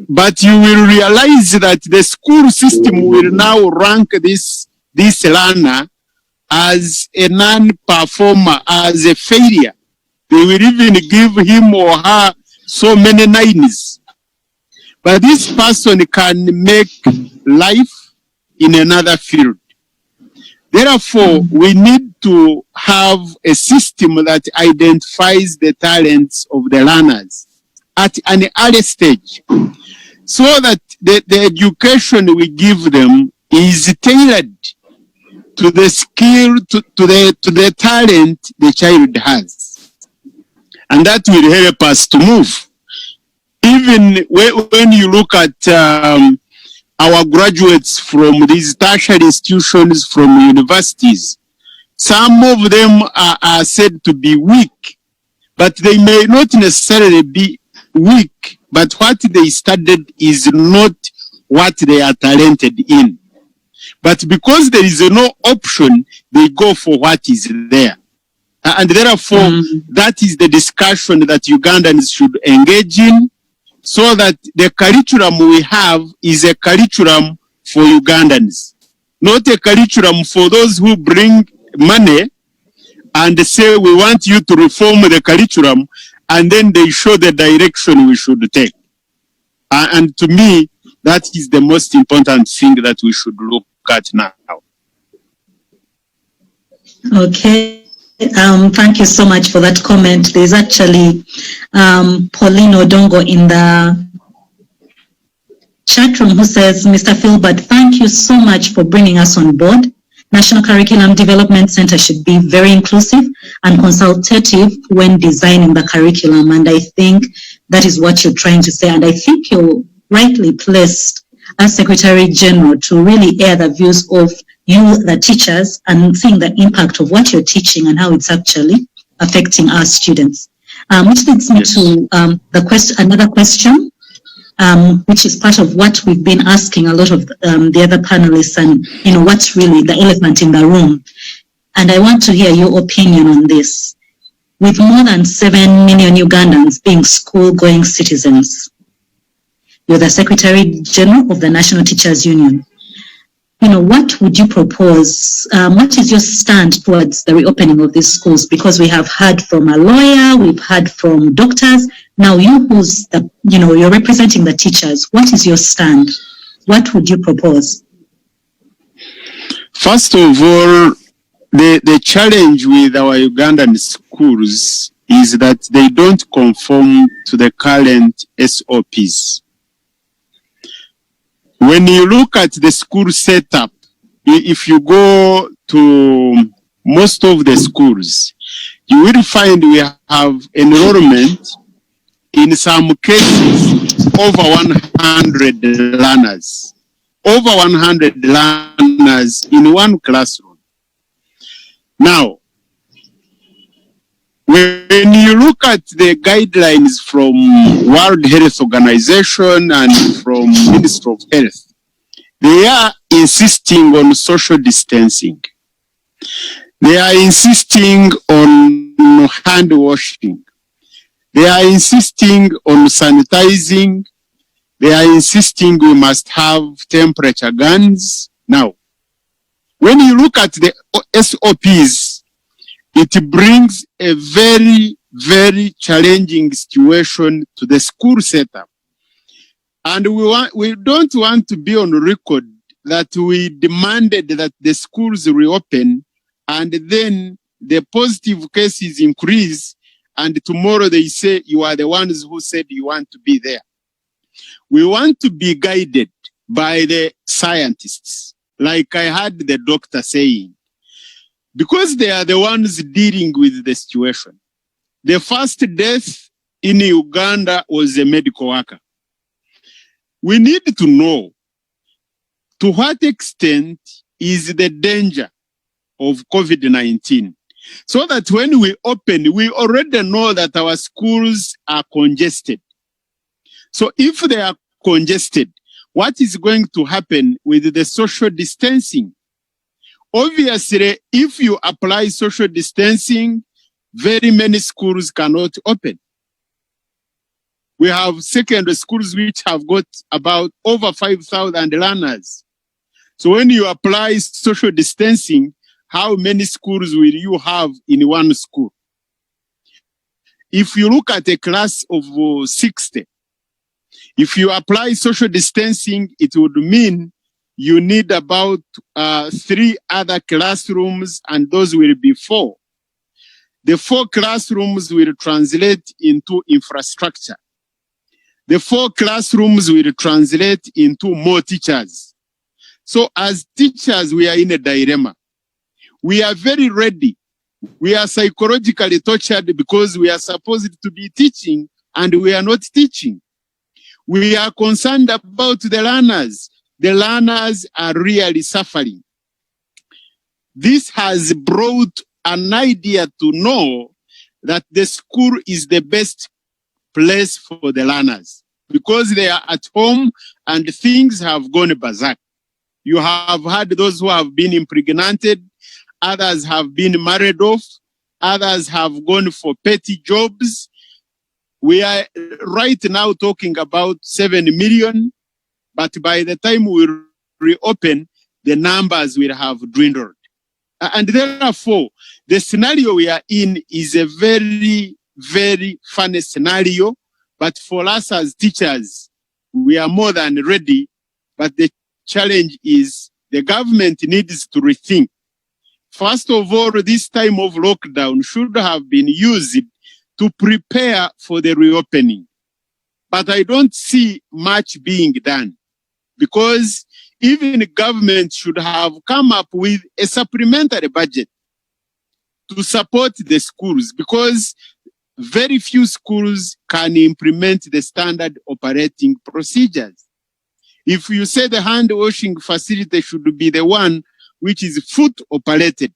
But you will realize that the school system will now rank this learner as a non-performer, as a failure. They will even give him or her so many nines. But this person can make life in another field. Therefore, we need to have a system that identifies the talents of the learners at an early stage, so that the education we give them is tailored to the skill, to the talent the child has. And that will help us to move. Even when you look at our graduates from these tertiary institutions, from universities, some of them are said to be weak, but they may not necessarily be weak, but what they studied is not what they are talented in. But because there is no option, they go for what is there. And therefore, that is the discussion that Ugandans should engage in, so that the curriculum we have is a curriculum for Ugandans, not a curriculum for those who bring money and say we want you to reform the curriculum, and then they show the direction we should take. And to me, that is the most important thing that we should look at now. Okay. Thank you so much for that comment. There's actually Pauline Odongo in the chat room who says, Mr. Philbert, thank you so much for bringing us on board. National Curriculum Development Center should be very inclusive and consultative when designing the curriculum. And I think that is what you're trying to say. And I think you're rightly placed as Secretary General to really air the views of you, the teachers, and seeing the impact of what you're teaching and how it's actually affecting our students. Which leads me to another question, which is part of what we've been asking a lot of the other panelists, and what's really the elephant in the room. And I want to hear your opinion on this. With more than 7 million Ugandans being school-going citizens, you're the Secretary General of the National Teachers Union. What would you propose? What is your stand towards the reopening of these schools? Because we have heard from a lawyer, we've heard from doctors. Now you who's you're representing the teachers. What is your stand? What would you propose? First of all, the challenge with our Ugandan schools is that they don't conform to the current SOPs. When you look at the school setup, if you go to most of the schools, you will find we have enrollment, in some cases, over 100 learners. Over 100 learners in one classroom. Now, when you look at the guidelines from World Health Organization and from Ministry of Health, they are insisting on social distancing. They are insisting on hand washing. They are insisting on sanitizing. They are insisting we must have temperature guns. Now, when you look at the SOPs, it brings a very, very challenging situation to the school setup. And we don't want to be on record that we demanded that the schools reopen, and then the positive cases increase, and tomorrow they say you are the ones who said you want to be there. We want to be guided by the scientists, like I heard the doctor saying, because they are the ones dealing with the situation. The first death in Uganda was a medical worker. We need to know to what extent is the danger of COVID-19, so that when we open, we already know that our schools are congested. So if they are congested, what is going to happen with the social distancing? Obviously, if you apply social distancing, very many schools cannot open. We have secondary schools which have got about over 5,000 learners. So when you apply social distancing, how many schools will you have in one school? If you look at a class of 60, if you apply social distancing, it would mean you need about 3 other classrooms, and those will be 4. The 4 classrooms will translate into infrastructure. The 4 classrooms will translate into more teachers. So as teachers, we are in a dilemma. We are very ready. We are psychologically tortured because we are supposed to be teaching and we are not teaching. We are concerned about the learners. The learners are really suffering. This has brought an idea to know that the school is the best place for the learners because they are at home and things have gone berserk. You have had those who have been impregnated, others have been married off, others have gone for petty jobs. We are right now talking about 7 million, but by the time we reopen, the numbers will have dwindled. And therefore, the scenario we are in is a very, very funny scenario. But for us as teachers, we are more than ready. But the challenge is the government needs to rethink. First of all, this time of lockdown should have been used to prepare for the reopening. But I don't see much being done because even the government should have come up with a supplementary budget to support the schools because very few schools can implement the standard operating procedures. If you say the hand washing facility should be the one which is foot operated,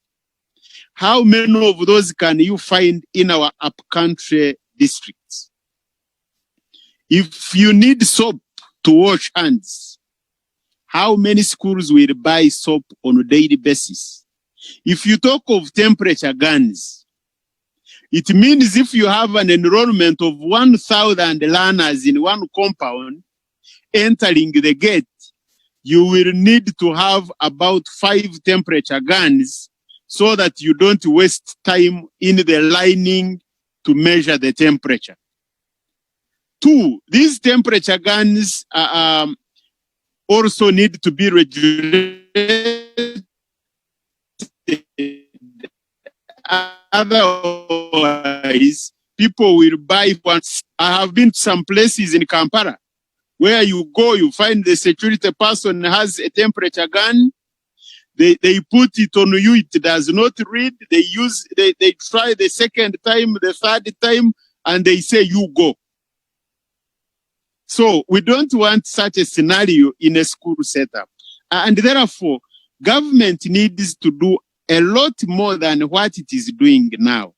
how many of those can you find in our upcountry districts? If you need soap to wash hands, how many schools will buy soap on a daily basis? If you talk of temperature guns, it means if you have an enrollment of 1,000 learners in one compound entering the gate, you will need to have about 5 temperature guns so that you don't waste time in the lining to measure the temperature. 2, these temperature guns also need to be regulated. Otherwise, people will buy once. I have been to some places in Kampala where you go, you find the security person has a temperature gun. They put it on you, it does not read. They try the second time, the third time, and they say, you go. So we don't want such a scenario in a school setup. And therefore, government needs to do a lot more than what it is doing now.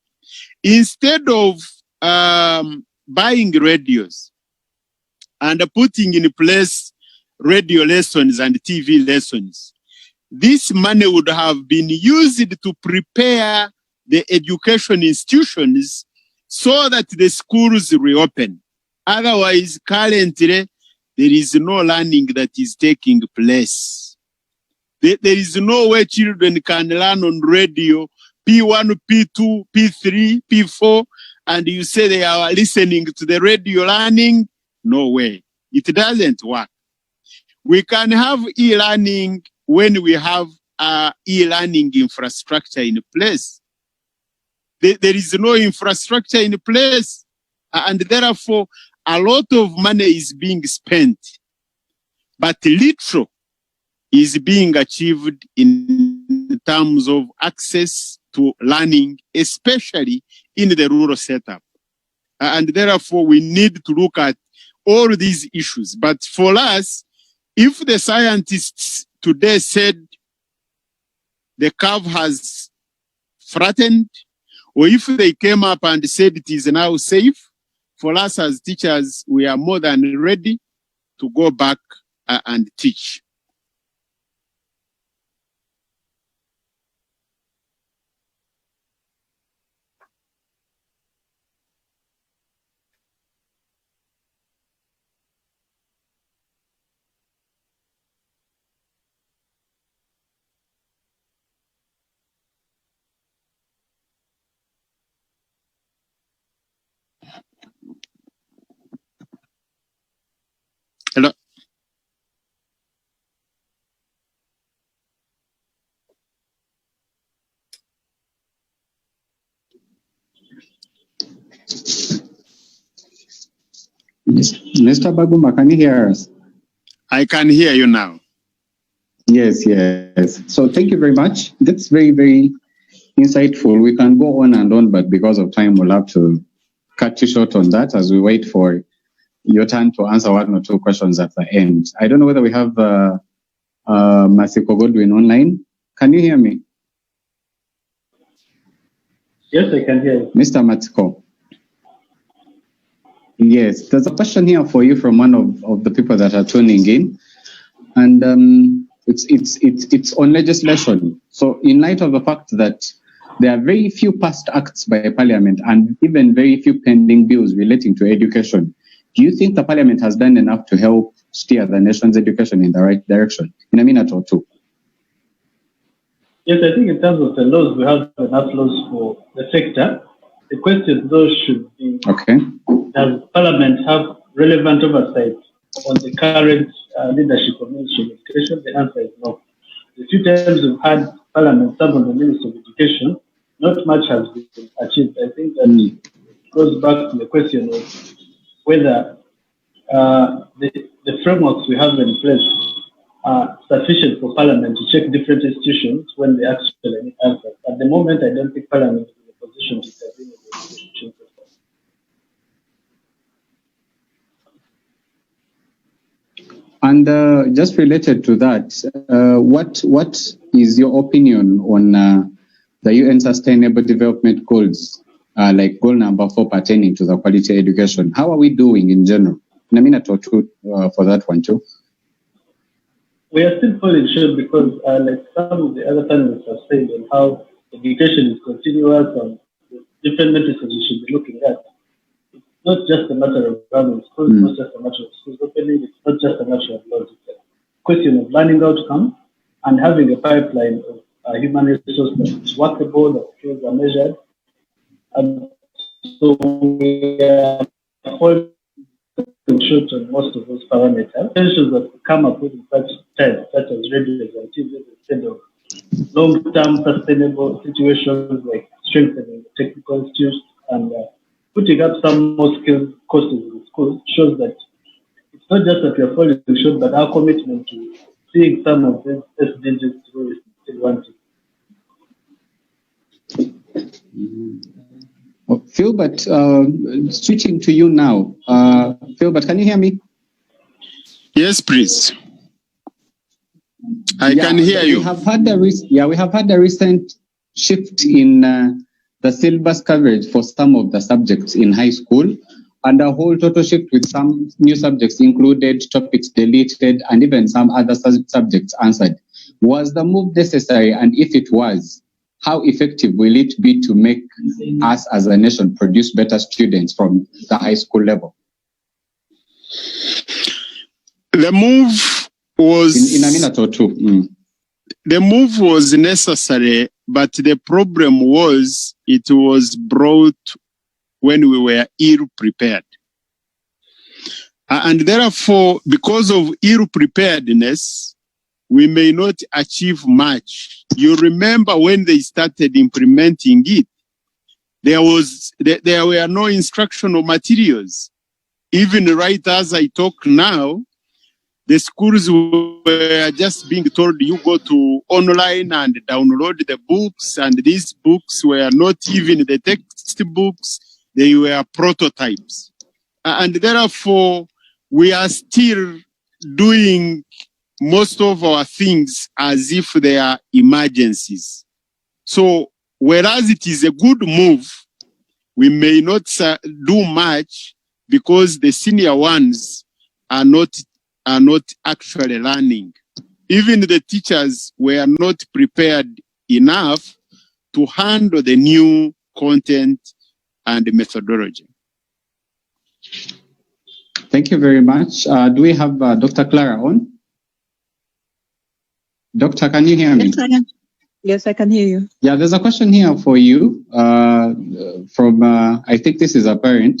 Instead of buying radios and putting in place radio lessons and TV lessons, this money would have been used to prepare the education institutions so that the schools reopen. Otherwise, currently, there is no learning that is taking place. There is no way children can learn on radio, P1, P2, P3, P4, and you say they are listening to the radio learning. No way. It doesn't work. We can have e-learning when we have e-learning infrastructure in place. There is no infrastructure in place, and therefore, a lot of money is being spent, but little is being achieved in terms of access to learning, especially in the rural setup. And therefore, we need to look at all these issues. But for us, if the scientists today said the curve has flattened, or if they came up and said it is now safe, for us as teachers, we are more than ready to go back and teach. Hello. Mr. Baguma, can you hear us? I can hear you now. Yes, yes. So thank you very much. That's very, very insightful. We can go on and on, but because of time, we'll have to cut you short on that as we wait for your turn to answer one or two questions at the end. I don't know whether we have Masiko Godwin online. Can you hear me? Yes, I can hear you. Mr. Masiko. Yes, there's a question here for you from one of the people that are tuning in. And it's on legislation. So in light of the fact that there are very few passed acts by Parliament and even very few pending bills relating to education, do you think the Parliament has done enough to help steer the nation's education in the right direction? In a minute or two. Yes, I think in terms of the laws, we have enough laws for the sector. The question, though, should be, okay, does Parliament have relevant oversight on the current leadership of Ministry of Education? The answer is no. The few times we've had Parliament serve on the Ministry of Education, not much has been achieved. I think that goes back to the question of whether the frameworks we have in place are sufficient for Parliament to check different institutions when they actually need answers. At the moment, I don't think Parliament is in a position to intervene in the education sector. And just related to that, what is your opinion on the UN Sustainable Development Goals, like goal number 4 pertaining to the quality education? How are we doing in general? In a minute or two for that one too. We are still falling short because, like some of the other panelists have said, on how education is continuous and the different metrics that we should be looking at. It's not just a matter of running schools, it's not just a matter of schools opening, it's not just a matter of laws. It's a question of learning outcomes and having a pipeline of human resources that is workable, that skills are measured. And so we are falling short on most of those parameters. Tensions that we come up with in such times, such as radios and TV, instead of long-term sustainable situations like strengthening the technical institutes and putting up some more skilled courses in schools, shows that it's not just that we are falling short, but our commitment to seeing some of these SDGs through is still wanting. Philbert, switching to you now. Philbert, can you hear me? Yes, please. I can hear you. We have had a recent shift in the syllabus coverage for some of the subjects in high school, and a whole total shift with some new subjects included, topics deleted, and even some other subjects answered. Was the move necessary? And if it was, how effective will it be to make us as a nation produce better students from the high school level? The move was... In a minute or two. The move was necessary, but the problem was it was brought when we were ill-prepared. And therefore, because of ill-preparedness, we may not achieve much. You remember when they started implementing it, there were no instructional materials. Even right as I talk now, the schools were just being told you go to online and download the books, and these books were not even the textbooks, they were prototypes. And therefore, we are still doing most of our things as if they are emergencies. So, whereas it is a good move, we may not do much because the senior ones are not actually learning. Even the teachers were not prepared enough to handle the new content and methodology. Thank you very much. Do we have Dr. Clara on? Doctor, can you hear me? Yes, I can. Yes, I can hear you. Yeah, there's a question here for you from, I think this is a parent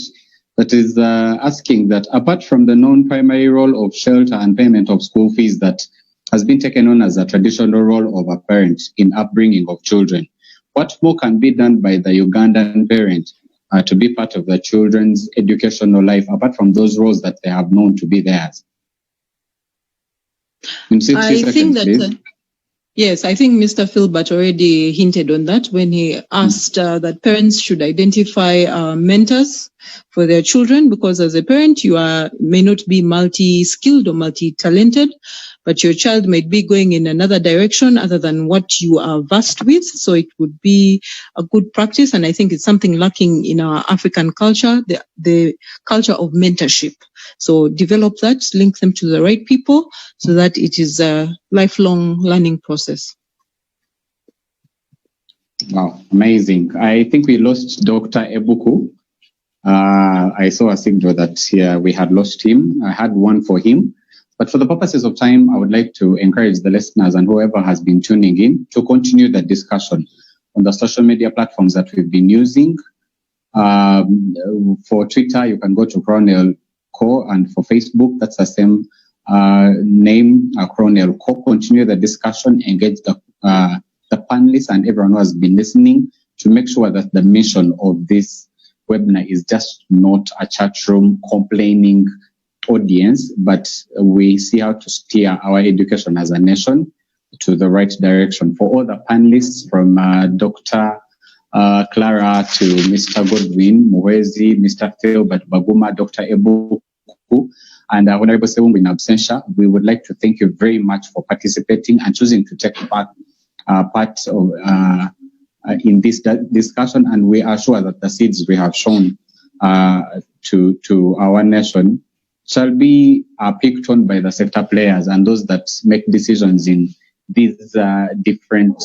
that is asking that apart from the non-primary role of shelter and payment of school fees that has been taken on as a traditional role of a parent in upbringing of children, what more can be done by the Ugandan parent to be part of the children's educational life apart from those roles that they have known to be theirs? In 60 seconds, please. Yes, I think Mr. Philbert already hinted on that when he asked that parents should identify mentors for their children, because as a parent, you may not be multi-skilled or multi-talented, but your child might be going in another direction other than what you are versed with. So it would be a good practice, and I think it's something lacking in our African culture, the culture of mentorship. So develop that, link them to the right people so that it is a lifelong learning process. Wow, amazing. I think we lost Dr. Ebuku. I saw a signal that we had lost him. I had one for him. But for the purposes of time, I would like to encourage the listeners and whoever has been tuning in to continue the discussion on the social media platforms that we've been using. For Twitter, you can go to Coronel Co, and for Facebook, that's the same name, Coronel Co. Continue the discussion, engage the panelists and everyone who has been listening to make sure that the mission of this webinar is just not a chat room complaining audience, but we see how to steer our education as a nation to the right direction. For all the panelists, from Dr. Clara to Mr. Godwin Muhwezi, Mr. Philbert Baguma, Dr. Ebuku, and Honorable Sewungu in absentia, we would like to thank you very much for participating and choosing to take part of in this discussion. And we are sure that the seeds we have shown to our nation shall be picked on by the sector players and those that make decisions in these different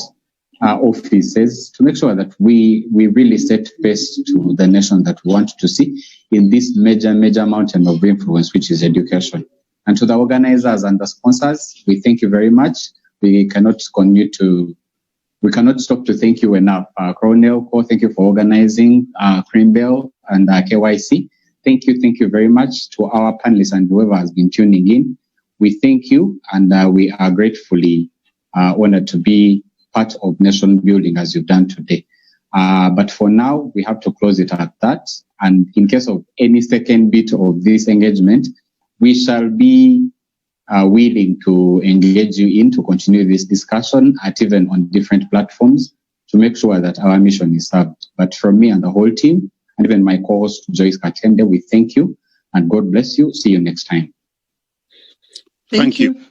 offices to make sure that we really set face to the nation that we want to see in this major mountain of influence, which is education. And to the organizers and the sponsors, we thank you very much. We cannot stop to thank you enough. Coronel Co, thank you for organizing, Creambell and KYC. Thank you very much to our panelists and whoever has been tuning in. We thank you, and we are gratefully honored to be part of nation building as you've done today. But for now, we have to close it at that. And in case of any second bit of this engagement, we shall be willing to engage you in to continue this discussion at even on different platforms to make sure that our mission is served. But from me and the whole team, and even my co-host Joyce Katende, we thank you and God bless you. See you next time. Thank you.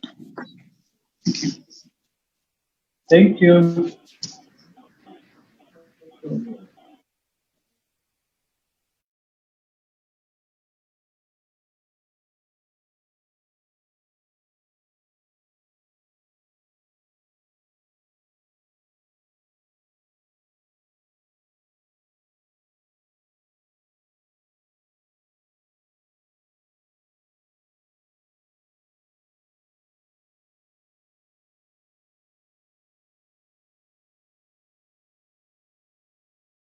Thank you.